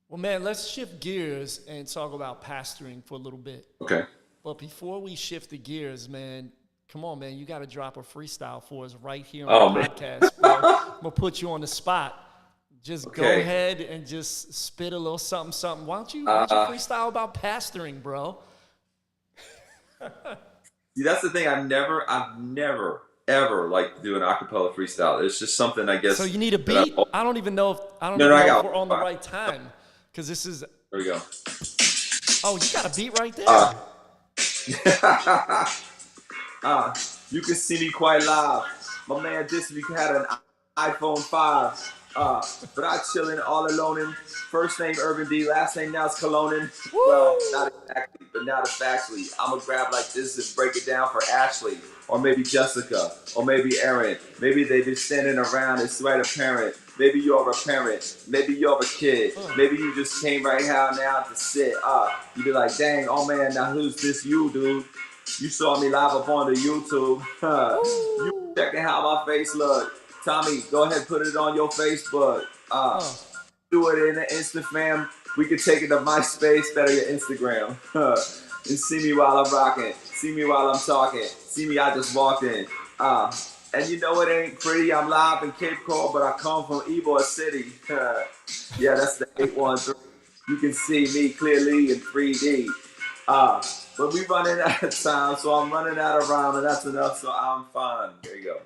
[SPEAKER 1] Well, man, let's shift gears and talk about pastoring for a little bit.
[SPEAKER 2] Okay.
[SPEAKER 1] But before we shift the gears, man, come on, man, you got to drop a freestyle for us right here on the podcast, bro. I'm going to put you on the spot. Just go ahead and just spit a little something, something. Why don't you freestyle about pastoring, bro?
[SPEAKER 2] See, that's the thing. I've never ever liked to do an acapella freestyle. It's just something, I guess.
[SPEAKER 1] So you need a beat? I don't even know if
[SPEAKER 2] I
[SPEAKER 1] we're on the right time. Because this is.
[SPEAKER 2] There we go.
[SPEAKER 1] Oh, you got a beat right there.
[SPEAKER 2] You can see me quite live. My man this week had an iPhone 5. But I chillin' all alone in first name Urban D, last name now is Colonin. Well, not exactly, but now it's factually. I'ma grab like this and break it down for Ashley, or maybe Jessica, or maybe Aaron. Maybe they just standing around, it's right apparent. Maybe you're a parent, maybe you're a kid, maybe you just came right now to sit. You be like, dang, oh man, now who's this you, dude? You saw me live up on the YouTube. You checking how my face look. Tommy, go ahead, put it on your Facebook. Do it in the Instagram. We can take it to MySpace, better your Instagram. And see me while I'm rocking. See me while I'm talking. See me, I just walked in. And you know it ain't pretty. I'm live in Cape Coral, but I come from Ybor City. Yeah, that's the 813. You can see me clearly in 3D. But we running out of time, so I'm running out of rhyme, and that's enough, so I'm fine. There you go.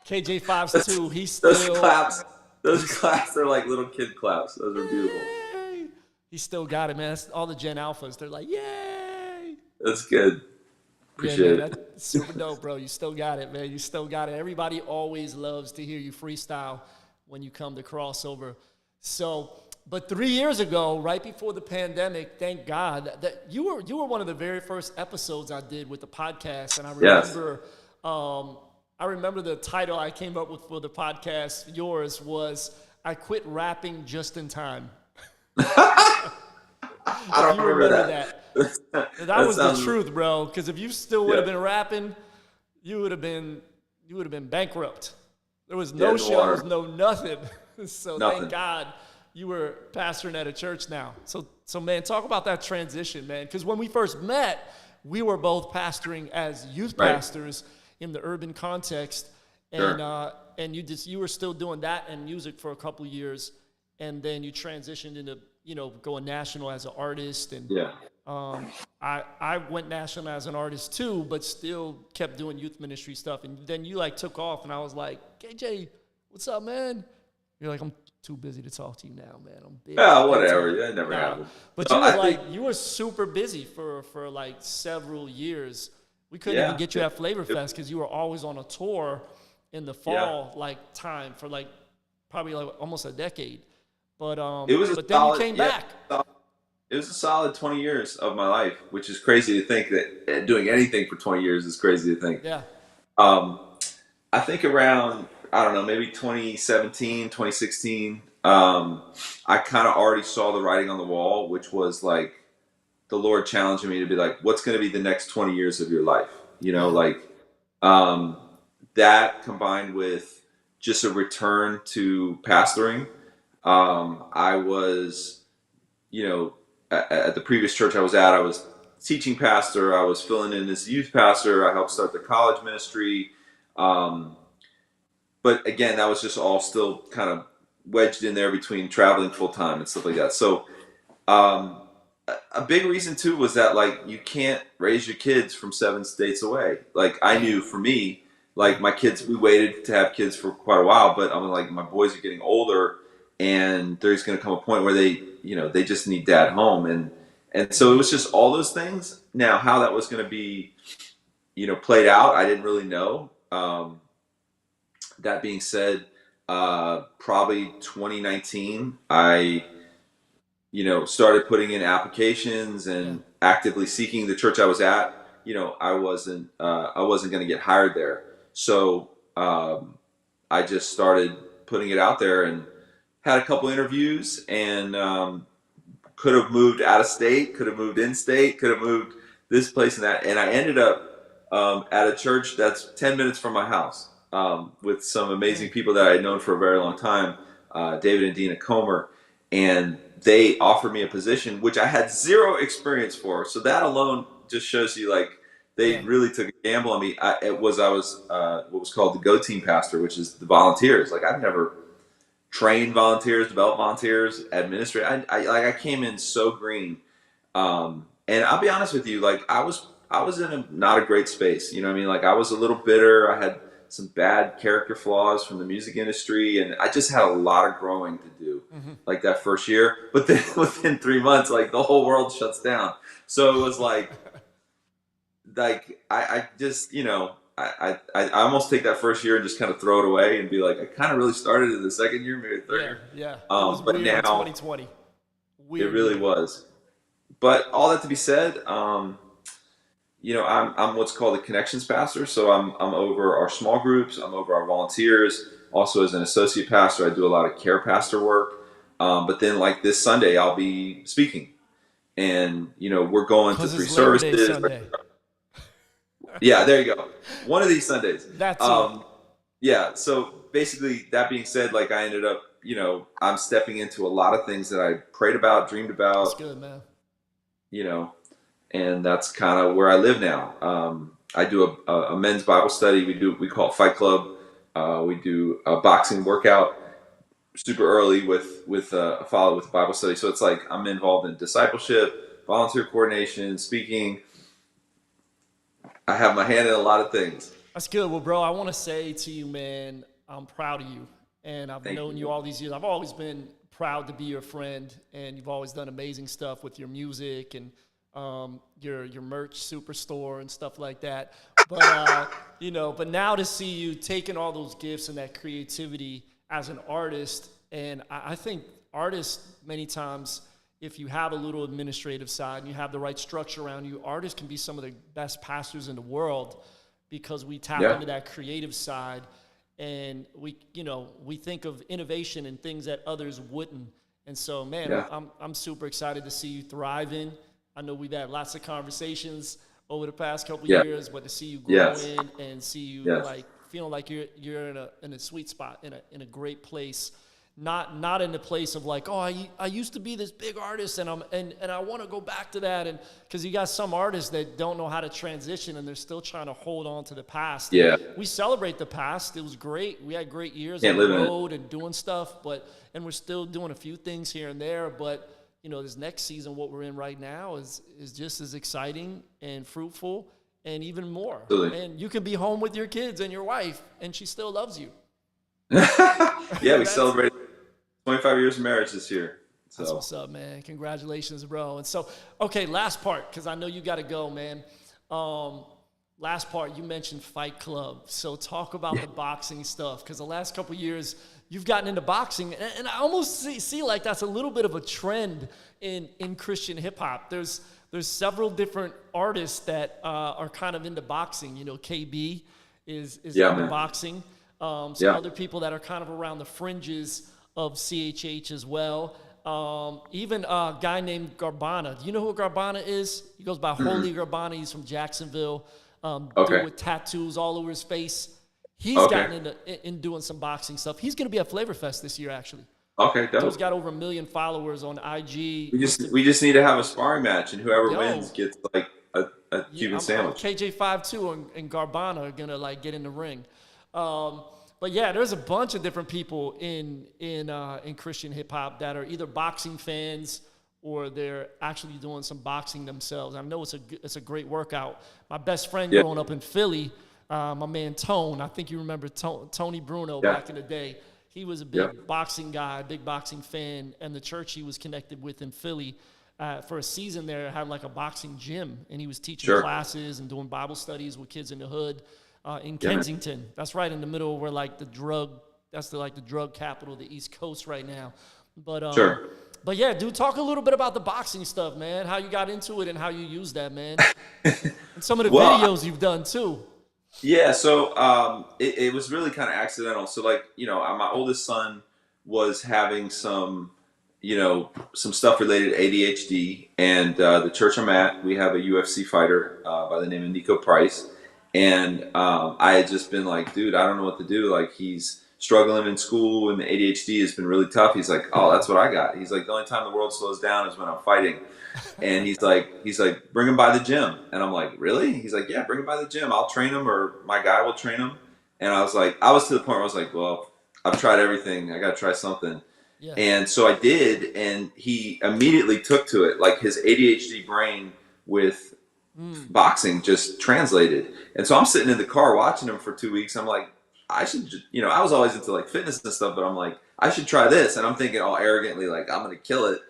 [SPEAKER 1] KJ-52, he's still.
[SPEAKER 2] Those claps are like little kid claps. Those are beautiful.
[SPEAKER 1] He still got it, man. That's all the Gen Alphas. They're like, yay!
[SPEAKER 2] That's good. Appreciate it.
[SPEAKER 1] That's super dope, bro. You still got it, man. You still got it. Everybody always loves to hear you freestyle when you come to crossover. So, but 3 years ago, right before the pandemic, thank God that you were one of the very first episodes I did with the podcast, and I remember, I remember the title I came up with for the podcast. Yours was "I Quit Rapping Just in Time."
[SPEAKER 2] I don't remember that.
[SPEAKER 1] That was the truth, bro. Because if you still would have been rapping, you would have been bankrupt. There was no shows, no nothing. So thank God you were pastoring at a church now. So man, talk about that transition, man. Because when we first met, we were both pastoring as youth pastors in the urban context. and
[SPEAKER 2] Sure.
[SPEAKER 1] and you were still doing that and music for a couple years, and then you transitioned into going national as an artist, and
[SPEAKER 2] Yeah.
[SPEAKER 1] I went national as an artist too, but still kept doing youth ministry stuff. And then you like took off, and I was like, KJ, what's up, man? You're like, I'm too busy to talk to you now, man. I'm big.
[SPEAKER 2] Yeah,
[SPEAKER 1] Big
[SPEAKER 2] whatever.
[SPEAKER 1] time.
[SPEAKER 2] That never
[SPEAKER 1] Nah,
[SPEAKER 2] happened.
[SPEAKER 1] but
[SPEAKER 2] No,
[SPEAKER 1] you were
[SPEAKER 2] I think,
[SPEAKER 1] like, you were super busy for like several years. We couldn't even
[SPEAKER 2] yeah,
[SPEAKER 1] get you at Flavor
[SPEAKER 2] it-
[SPEAKER 1] Fest because you were always on a tour in the
[SPEAKER 2] yeah.
[SPEAKER 1] fall like time for like probably like almost a decade.
[SPEAKER 2] It was a
[SPEAKER 1] But then you
[SPEAKER 2] solid,
[SPEAKER 1] came
[SPEAKER 2] yeah.
[SPEAKER 1] back.
[SPEAKER 2] It was a solid 20 years of my life, which is crazy to think that doing anything for 20 years is crazy to think.
[SPEAKER 1] Yeah.
[SPEAKER 2] Um, I think around, I don't know, maybe 2017, 2016, I kind of already saw the writing on the wall, which was like the Lord challenging me to be like, what's going to be the next 20 years of your life?
[SPEAKER 1] Yeah.
[SPEAKER 2] Like um, that combined with just a return to pastoring. I was, at the previous church I was at, I was teaching pastor. I was filling in as youth pastor. I helped start the college ministry. Um, but again, that was just all still kind of wedged in there between traveling full time and stuff like that. So um, a big reason too was that like you can't raise your kids from 7 states away. Like I knew for me, like my kids, we waited to have kids for quite a while, but I'm like my boys are getting older, and there's going to come a point where they just need dad home, and so it was just all those things. Now how that was going to be, played out, I didn't really know. That being said, probably 2019, I started putting in applications
[SPEAKER 1] Yeah.
[SPEAKER 2] and actively seeking the church I was at. I wasn't going to get hired there, so I just started putting it out there and had a couple interviews, and could have moved out of state, could have moved in state, could have moved this place and that, and I ended up at a church that's 10 minutes from my house, with some amazing people that I had known for a very long time, David and Dina Comer, and they offered me a position which I had zero experience for. So that alone just shows you like they
[SPEAKER 1] Yeah.
[SPEAKER 2] really took a gamble on me. I was what was called the Go Team pastor, which is the volunteers. Like I've never trained volunteers, developed volunteers, administrate. I came in so green, and I'll be honest with you, like I was in not a great space. You know what I mean? Like I was a little bitter. I had some bad character flaws from the music industry, and I just had a lot of growing to do, like that first year. But then within 3 months, like the whole world shuts down. So it was like I just I almost take that first year and just kind of throw it away and be like, I kind of really started in the second year, maybe the third
[SPEAKER 1] Yeah.
[SPEAKER 2] year.
[SPEAKER 1] Yeah. It was
[SPEAKER 2] But
[SPEAKER 1] weird in
[SPEAKER 2] now
[SPEAKER 1] 2020.
[SPEAKER 2] it
[SPEAKER 1] Weird
[SPEAKER 2] really
[SPEAKER 1] year.
[SPEAKER 2] was. But all that to be said, I'm what's called a connections pastor. So I'm over our small groups. I'm over our volunteers. Also, as an associate pastor, I do a lot of care pastor work. But then, like this Sunday, I'll be speaking, and we're going to
[SPEAKER 1] Because
[SPEAKER 2] 3
[SPEAKER 1] it's Labor Day
[SPEAKER 2] services.
[SPEAKER 1] Sunday.
[SPEAKER 2] Yeah, there you go. One of these Sundays.
[SPEAKER 1] That too.
[SPEAKER 2] Yeah. So basically, that being said, like I ended up, I'm stepping into a lot of things that I prayed about, dreamed
[SPEAKER 1] That's
[SPEAKER 2] about,
[SPEAKER 1] good, man.
[SPEAKER 2] you know, and that's kind of where I live now. I do a men's Bible study. We call it Fight Club. We do a boxing workout super early with followed with a Bible study. So it's like I'm involved in discipleship, volunteer coordination, speaking. I have my hand in a lot of things.
[SPEAKER 1] That's good. Well, bro, I want to say to you, man, I'm proud of you. And I've
[SPEAKER 2] Thank
[SPEAKER 1] known
[SPEAKER 2] you.
[SPEAKER 1] you all these years. I've always been proud to be your friend, and you've always done amazing stuff with your music and your merch superstore and stuff like that. But but now to see you taking all those gifts and that creativity as an artist, and I think artists many times, if you have a little administrative side and you have the right structure around you, artists can be some of the best pastors in the world because we tap
[SPEAKER 2] Yeah.
[SPEAKER 1] into that creative side, and we think of innovation and things that others wouldn't. And so, man,
[SPEAKER 2] Yeah.
[SPEAKER 1] I'm super excited to see you thriving. I know we've had lots of conversations over the past couple
[SPEAKER 2] Yeah.
[SPEAKER 1] years, but to see you
[SPEAKER 2] Yes.
[SPEAKER 1] growing and see you
[SPEAKER 2] Yes.
[SPEAKER 1] like feeling like you're in a sweet spot, in a great place. not in the place of like, oh, I used to be this big artist and I want to go back to that. And because you got some artists that don't know how to transition and they're still trying to hold on to the past.
[SPEAKER 2] Yeah.
[SPEAKER 1] We celebrate the past. It was great. We had great years
[SPEAKER 2] Can't
[SPEAKER 1] on the
[SPEAKER 2] live in it.
[SPEAKER 1] road and doing stuff, and we're still doing a few things here and there. But, you know, this next season, what we're in right now is just as exciting and fruitful and even more.
[SPEAKER 2] Absolutely.
[SPEAKER 1] And you can be home with your kids and your wife and she still loves you.
[SPEAKER 2] Yeah, we celebrated 25 years of marriage this year. So.
[SPEAKER 1] That's what's up, man. Congratulations, bro. And so, okay, last part, because I know you got to go, man. Last part, you mentioned Fight Club. So talk about the boxing stuff, because the last couple of years, you've gotten into boxing, and I almost see like that's a little bit of a trend in Christian hip-hop. There's several different artists that are kind of into boxing. You know, KB is into boxing. Some other people that are kind of around the fringes of CHH as well. Even a guy named Garbana. Do you know who Garbana is? He goes by Holy Garbana. He's from Jacksonville. Dude with tattoos all over his face. He's gotten in doing some boxing stuff. He's going to be at Flavor Fest this year, actually.
[SPEAKER 2] Okay, dope.
[SPEAKER 1] He's got over 1 million followers on IG.
[SPEAKER 2] We just need to have a sparring match, and whoever wins gets like a Cuban sandwich.
[SPEAKER 1] KJ-52 and Garbana are going to like get in the ring. But yeah, there's a bunch of different people in Christian hip hop that are either boxing fans or they're actually doing some boxing themselves. I know it's a great workout. My best friend growing up in Philly, my man Tone. I think you remember Tony Bruno back in the day. He was a big boxing guy, big boxing fan, and the church he was connected with in Philly for a season there had like a boxing gym, and he was teaching classes and doing Bible studies with kids in the hood. In Kensington. That's right in the middle where like the drug capital of the East Coast right now. But yeah, dude, talk a little bit about the boxing stuff, man. How you got into it and how you use that, man. And some of the videos you've done too.
[SPEAKER 2] Yeah, so it was really kind of accidental. So like, you know, my oldest son was having some stuff related to ADHD, and the church I'm at, we have a UFC fighter by the name of Nico Price. And I had just been like, dude, I don't know what to do. Like, he's struggling in school and the ADHD has been really tough. He's like, oh, that's what I got. He's like, the only time the world slows down is when I'm fighting. And he's like, bring him by the gym. And I'm like, really? He's like, yeah, bring him by the gym. I'll train him, or my guy will train him. And I was to the point where I was like, well, I've tried everything. I got to try something. Yeah. And so I did. And he immediately took to it. Like, his ADHD brain with boxing just translated. And so I'm sitting in the car watching him for 2 weeks. I'm like, I should just, I was always into like fitness and stuff, but I'm like, I should try this. And I'm thinking all arrogantly, like, I'm going to kill it.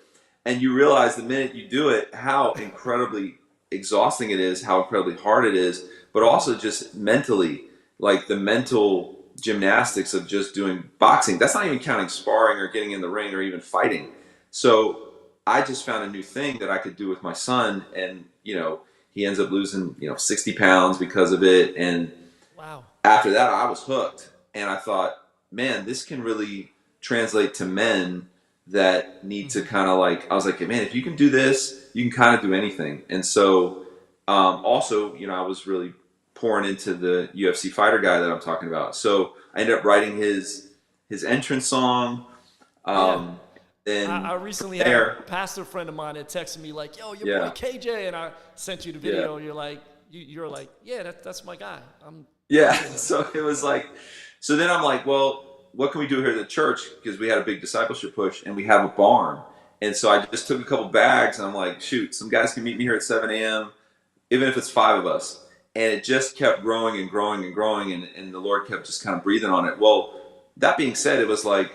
[SPEAKER 2] And you realize the minute you do it, how incredibly exhausting it is, how incredibly hard it is, but also just mentally, like the mental gymnastics of just doing boxing. That's not even counting sparring or getting in the ring or even fighting. So I just found a new thing that I could do with my son. And, he ends up losing, 60 pounds because of it. And after that, I was hooked. And I thought, man, this can really translate to men that need to kind of like, I was like, man, if you can do this, you can kind of do anything. And so also, I was really pouring into the UFC fighter guy that I'm talking about. So I ended up writing his entrance song.
[SPEAKER 1] I recently had a pastor friend of mine that texted me like, yo, your boy KJ, and I sent you the video. You're like, yeah, that's my guy.
[SPEAKER 2] So it was like, so then I'm like, well, what can we do here at the church? Because we had a big discipleship push and we have a barn. And so I just took a couple bags and I'm like, shoot, some guys can meet me here at 7 a.m., even if it's 5 of us. And it just kept growing and growing and growing. And the Lord kept just kind of breathing on it. Well, that being said, it was like,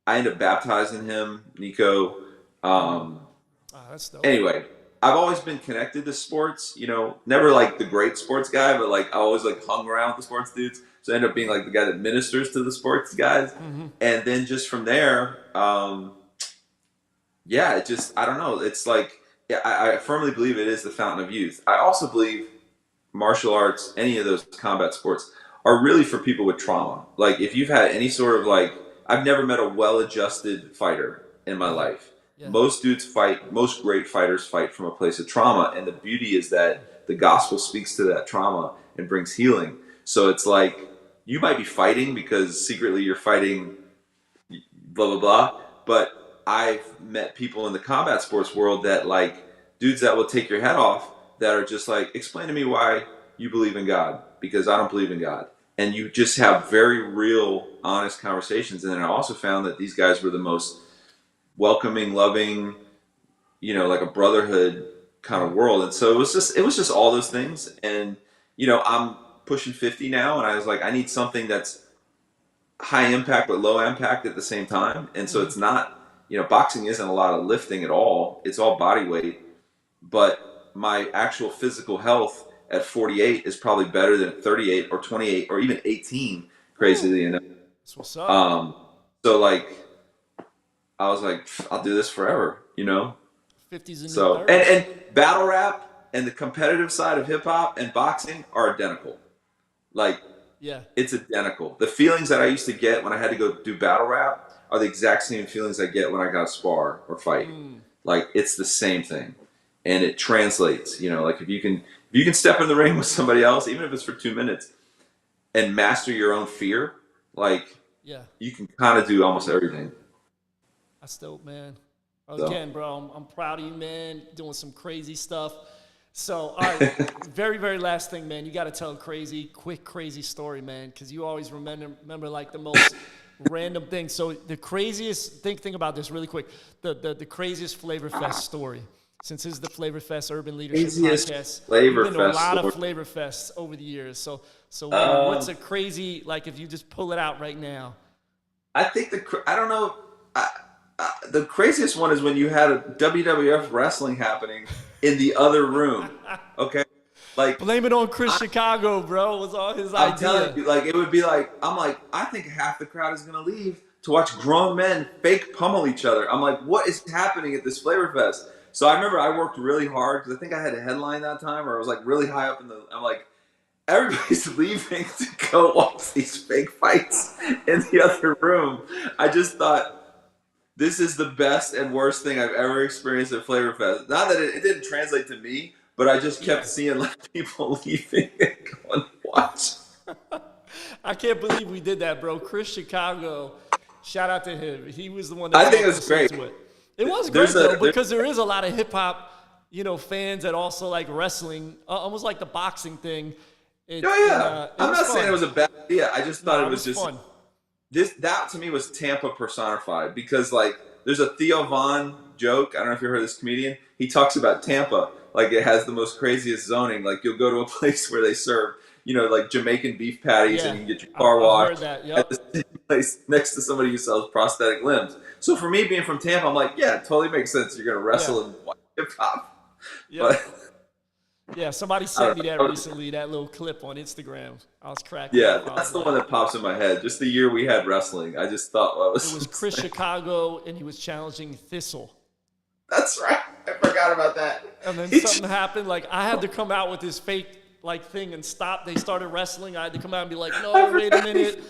[SPEAKER 2] I ended up baptizing him, Nico.
[SPEAKER 1] That's dope.
[SPEAKER 2] Anyway, I've always been connected to sports, never like the great sports guy, but like I always like hung around with the sports dudes. So I ended up being like the guy that ministers to the sports guys. Mm-hmm. And then just from there, it just, I don't know. It's like, I firmly believe it is the fountain of youth. I also believe martial arts, any of those combat sports, are really for people with trauma. Like, if you've had any sort of like, I've never met a well-adjusted fighter in my life. Yeah. Most great fighters fight from a place of trauma. And the beauty is that the gospel speaks to that trauma and brings healing. So it's like, you might be fighting because secretly you're fighting blah blah blah. But I've met people in the combat sports world that like dudes that will take your head off that are just like, explain to me why you believe in God because I don't believe in God. And you just have very real, honest conversations. And then I also found that these guys were the most welcoming, loving, like a brotherhood kind of world. And so it was just all those things. And I'm pushing 50 now, and I was like, I need something that's high impact but low impact at the same time. And so it's not, boxing isn't a lot of lifting at all. It's all body weight. But my actual physical health at 48 is probably better than at 38 or 28 or even 18, crazily enough.
[SPEAKER 1] That's what's up.
[SPEAKER 2] So like, I was like, I'll do this forever,
[SPEAKER 1] 50's a new
[SPEAKER 2] So
[SPEAKER 1] 30.
[SPEAKER 2] and battle rap and the competitive side of hip hop and boxing are identical. Like,
[SPEAKER 1] yeah,
[SPEAKER 2] it's identical. The feelings that I used to get when I had to go do battle rap are the exact same feelings I get when I got to spar or fight. Like, it's the same thing, and it translates. Like if you can step in the ring with somebody else, even if it's for 2 minutes, and master your own fear, like you can kind of do almost everything.
[SPEAKER 1] That's dope, man. Again, bro, I'm proud of you, man. Doing some crazy stuff. So, all right, very, very last thing, man. You got to tell a quick, crazy story, man, because you always remember like the most random thing. So the craziest, think about this really quick. The craziest Flavor Fest story. Since this is the Flavor Fest Urban Leadership Podcast, we've been to a lot of Flavor Fests over the years. So what's a crazy, like if you just pull it out right now?
[SPEAKER 2] I think I don't know. The craziest one is when you had a WWF wrestling happening in the other room. Okay, like
[SPEAKER 1] blame it on Chris Chicago, bro. It was all his idea.
[SPEAKER 2] I'm telling you, like it would be like I think half the crowd is gonna leave to watch grown men fake pummel each other. I'm like, what is happening at this Flavor Fest? So I remember I worked really hard because I think I had a headline that time, or I was like really high up in the. I'm like, everybody's leaving to go watch these fake fights in the other room. I just thought, this is the best and worst thing I've ever experienced at Flavor Fest. Not that it didn't translate to me, but I just kept seeing like people leaving and going to watch.
[SPEAKER 1] I can't believe we did that, bro. Chris Chicago, shout out to him. He was the one that
[SPEAKER 2] I think it was great.
[SPEAKER 1] It was great though, because there is a lot of hip hop, fans that also like wrestling, almost like the boxing thing.
[SPEAKER 2] I'm not saying it was a bad idea. I just thought it was just
[SPEAKER 1] fun.
[SPEAKER 2] That to me was Tampa personified, because like there's a Theo Von joke. I don't know if you heard this comedian. He talks about Tampa like it has the most craziest zoning. Like you'll go to a place where they serve, like Jamaican beef patties, and you can get your car washed.
[SPEAKER 1] I've heard that. Yep.
[SPEAKER 2] At the same place next to somebody who sells prosthetic limbs. So for me being from Tampa, I'm like, yeah, it totally makes sense. You're gonna wrestle and watch hip hop.
[SPEAKER 1] Yeah. Yeah, somebody sent me that recently, that little clip on Instagram. I was cracking.
[SPEAKER 2] Yeah, that's the one that pops in my head. Just the year we had wrestling, I just thought, well,
[SPEAKER 1] it was Chris Chicago, and he was challenging Thistle.
[SPEAKER 2] That's right. I forgot about that.
[SPEAKER 1] And then something happened. Like I had to come out with this fake like thing and stop. They started wrestling. I had to come out and be like, no, wait a minute.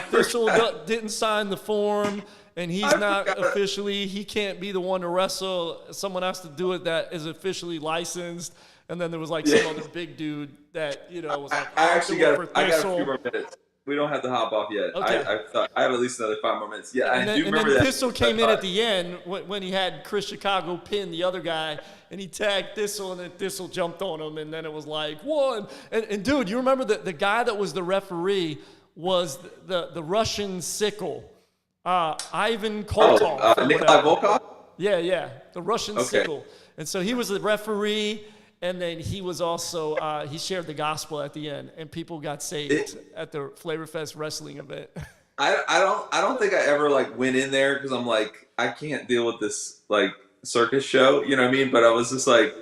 [SPEAKER 1] Thistle didn't sign the form, and he's not officially. He can't be the one to wrestle. Someone has to do it that is officially licensed. And then there was like some other big dude that was like,
[SPEAKER 2] I actually got a few more minutes. We don't have to hop off yet.
[SPEAKER 1] Okay.
[SPEAKER 2] I thought I have at least another 5 more minutes. Yeah,
[SPEAKER 1] and
[SPEAKER 2] I do remember that.
[SPEAKER 1] And then Thistle came in at the end when he had Chris Chicago pin the other guy, and he tagged Thistle, and then Thistle jumped on him, and then it was like, one. And dude, you remember the guy that was the referee was the Russian sickle, Ivan Koltov.
[SPEAKER 2] Nikolai Volkov?
[SPEAKER 1] Yeah, the Russian sickle. And so he was the referee. And then he was also, he shared the gospel at the end, and people got saved at the Flavor Fest wrestling event.
[SPEAKER 2] I don't think I ever like went in there because I'm like, I can't deal with this like circus show, you know what I mean? But I was just like,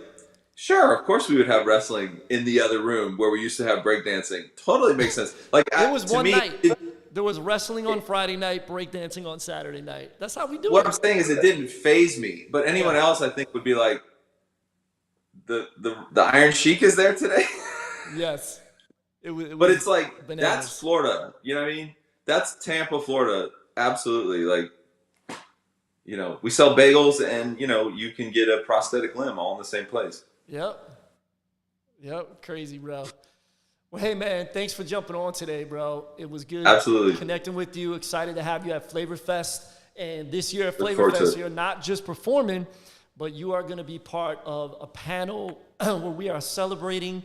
[SPEAKER 2] sure, of course we would have wrestling in the other room where we used to have breakdancing. Totally makes sense. Like
[SPEAKER 1] it was one night. There was wrestling on Friday night, breakdancing on Saturday night. That's how we do it.
[SPEAKER 2] What I'm saying is it didn't faze me, but anyone else I think would be like, the Iron Sheik is there today.
[SPEAKER 1] Yes,
[SPEAKER 2] but it's like
[SPEAKER 1] bananas.
[SPEAKER 2] That's Florida. You know what I mean? That's Tampa, Florida. Absolutely. Like, we sell bagels, and you can get a prosthetic limb all in the same place.
[SPEAKER 1] Yep. Crazy, bro. Well, hey man, thanks for jumping on today, bro. It was good.
[SPEAKER 2] Absolutely
[SPEAKER 1] connecting with you. Excited to have you at Flavor Fest. And this year at
[SPEAKER 2] Look
[SPEAKER 1] Flavor
[SPEAKER 2] forward to
[SPEAKER 1] Fest,
[SPEAKER 2] it.
[SPEAKER 1] you're not just performing, but you are going to be part of a panel where we are celebrating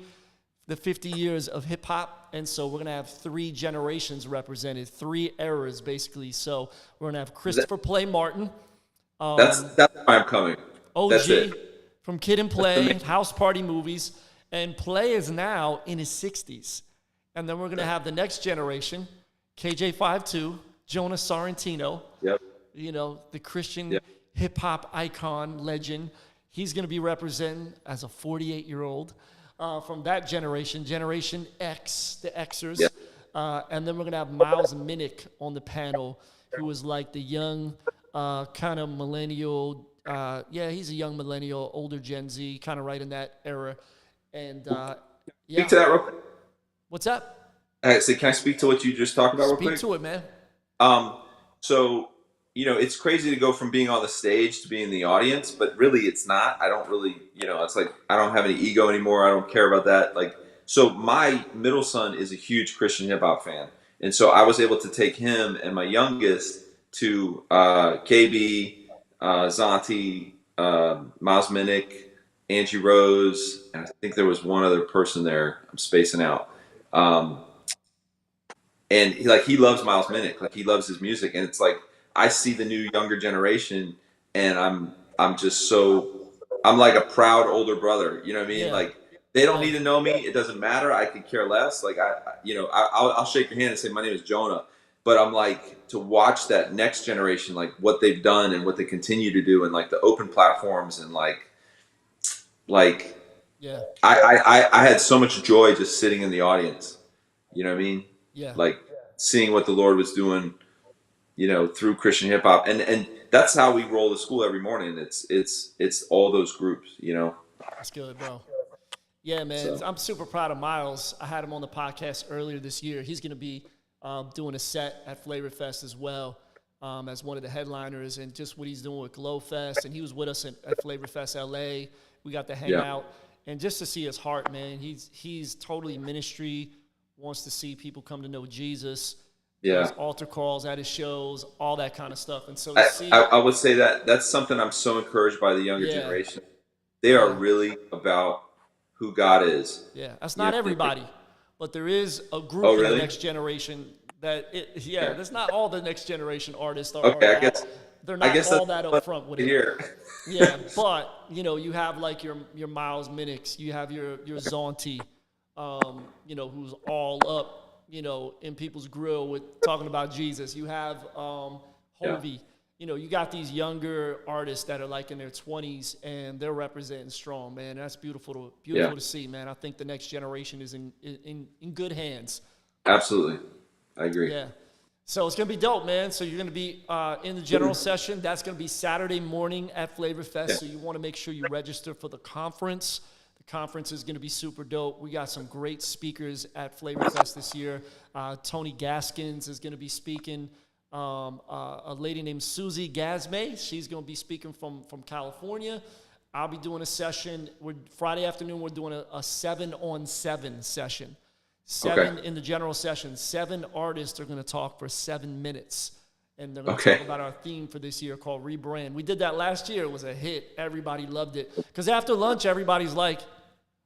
[SPEAKER 1] the 50 years of hip hop. And so we're going to have 3 generations represented, 3 eras basically. So we're going to have Christopher Play Martin,
[SPEAKER 2] That's why I'm coming. That's
[SPEAKER 1] OG
[SPEAKER 2] it.
[SPEAKER 1] from Kid and
[SPEAKER 2] the
[SPEAKER 1] Play,
[SPEAKER 2] main-
[SPEAKER 1] House Party Movies, and Play is now in his 60s. And then we're going to have the next generation, KJ-52, Jonah Sorrentino,
[SPEAKER 2] Yep.
[SPEAKER 1] you know, the Christian
[SPEAKER 2] Yep.
[SPEAKER 1] hip hop icon, legend. He's going to be representing as a 48-year-old from that generation, Generation X, the Xers.
[SPEAKER 2] Yep.
[SPEAKER 1] And then we're going to have Miles Minnick on the panel, who is like the young, kind of millennial. He's a young millennial, older Gen Z, kind of right in that era. And
[SPEAKER 2] Speak to that real quick.
[SPEAKER 1] What's up?
[SPEAKER 2] Can I speak to what you just talked about real quick?
[SPEAKER 1] Speak to it, man.
[SPEAKER 2] So, it's crazy to go from being on the stage to being in the audience, but really it's not. I don't really, it's like I don't have any ego anymore. I don't care about that. Like, so my middle son is a huge Christian hip hop fan. And so I was able to take him and my youngest to KB, Zonti, Miles Minnick, Angie Rose, and I think there was one other person there. I'm spacing out. And he loves Miles Minnick, like he loves his music, and it's like I see the new younger generation, and I'm just I'm like a proud older brother. You know what I mean?
[SPEAKER 1] Yeah.
[SPEAKER 2] Like they don't need to know me. It doesn't matter. I could care less. Like I'll shake your hand and say my name is Jonah, but I'm like to watch that next generation, like what they've done and what they continue to do, and like the open platforms and like
[SPEAKER 1] Yeah.
[SPEAKER 2] I had so much joy just sitting in the audience. You know what I mean?
[SPEAKER 1] Yeah.
[SPEAKER 2] Like seeing what the Lord was doing, through Christian hip hop, and that's how we roll the school every morning. It's all those groups,
[SPEAKER 1] That's good, bro. Yeah, man.
[SPEAKER 2] So.
[SPEAKER 1] I'm super proud of Miles. I had him on the podcast earlier this year. He's going to be doing a set at Flavor Fest as well as one of the headliners, and just what he's doing with Glow Fest. And he was with us at Flavor Fest LA. We got to hang out, and just to see his heart, man. He's totally ministry. Wants to see people come to know Jesus.
[SPEAKER 2] Yeah.
[SPEAKER 1] Does altar calls at his shows, all that kind of stuff. And so
[SPEAKER 2] I would say that's something I'm so encouraged by the younger generation. They are really about who God is.
[SPEAKER 1] Yeah, that's not everybody, but there is a group in the next generation that's not all the next generation artists are.
[SPEAKER 2] Okay, I guess
[SPEAKER 1] they're not all that upfront with it.
[SPEAKER 2] Here.
[SPEAKER 1] Yeah, but you have like your Miles Minnicks, you have your Zonti, who's all up, in people's grill with talking about Jesus. You have Hovey. You got these younger artists that are like in their 20s and they're representing strong, man. That's beautiful to see, man. I think the next generation is in good hands.
[SPEAKER 2] Absolutely. I agree.
[SPEAKER 1] Yeah. So it's going to be dope, man. So you're going to be in the general session. That's going to be Saturday morning at Flavor Fest. So you want to make sure you register for the conference. The conference is going to be super dope. We got some great speakers at Flavor Fest this year. Tony Gaskins is going to be speaking. A lady named Susie Gazme, she's going to be speaking from California. I'll be doing a session. Friday afternoon, we're doing a 7-on-7 session. 7 in the general session. 7 artists are going to talk for 7 minutes. And they're going to talk about our theme for this year called Rebrand. We did that last year. It was a hit. Everybody loved it. Because after lunch, everybody's like,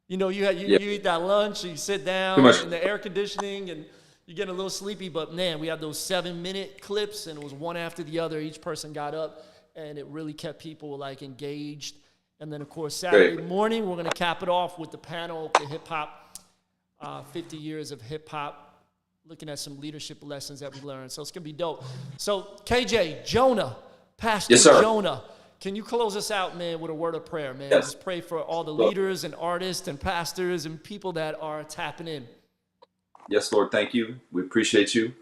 [SPEAKER 1] you eat that lunch, you sit down in the air conditioning, and you're getting a little sleepy. But, man, we had those 7-minute clips, and it was one after the other. Each person got up, and it really kept people, engaged. And then, of course, Saturday morning, we're going to cap it off with the panel, the hip-hop, 50 years of hip-hop, looking at some leadership lessons that we learned. So it's going to be dope. So, KJ, Jonah, Pastor Jonah, can you close us out, man, with a word of prayer, man?
[SPEAKER 2] Yes.
[SPEAKER 1] Just pray for all the leaders and artists and pastors and people that are tapping in.
[SPEAKER 2] Yes, Lord, thank you. We appreciate you.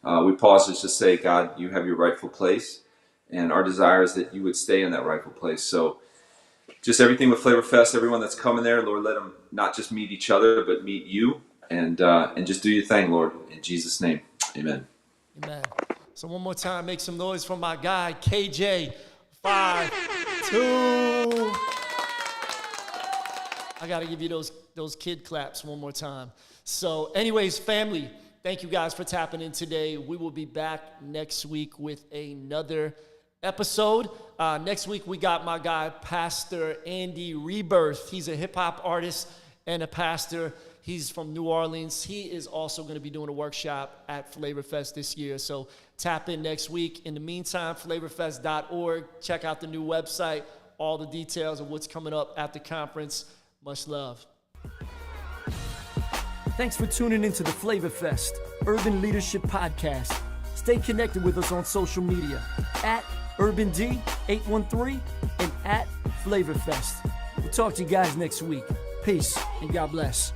[SPEAKER 2] We pause to just say, God, you have your rightful place, and our desire is that you would stay in that rightful place. So just everything with Flavor Fest, everyone that's coming there, Lord, let them not just meet each other, but meet you, and just do your thing, Lord. In Jesus' name, amen.
[SPEAKER 1] Amen. So one more time, make some noise for my guy, KJ-52. I got to give you those kid claps one more time. So anyways, family, thank you guys for tapping in today. We will be back next week with another episode. Next week, we got my guy, Pastor Andy Rebirth. He's a hip-hop artist and a pastor. He's from New Orleans. He is also going to be doing a workshop at Flavor Fest this year. So tap in next week. In the meantime, flavorfest.org. Check out the new website, all the details of what's coming up at the conference. Much love. Thanks for tuning into the Flavor Fest Urban Leadership Podcast. Stay connected with us on social media at UrbanD813 and at Flavor Fest. We'll talk to you guys next week. Peace and God bless.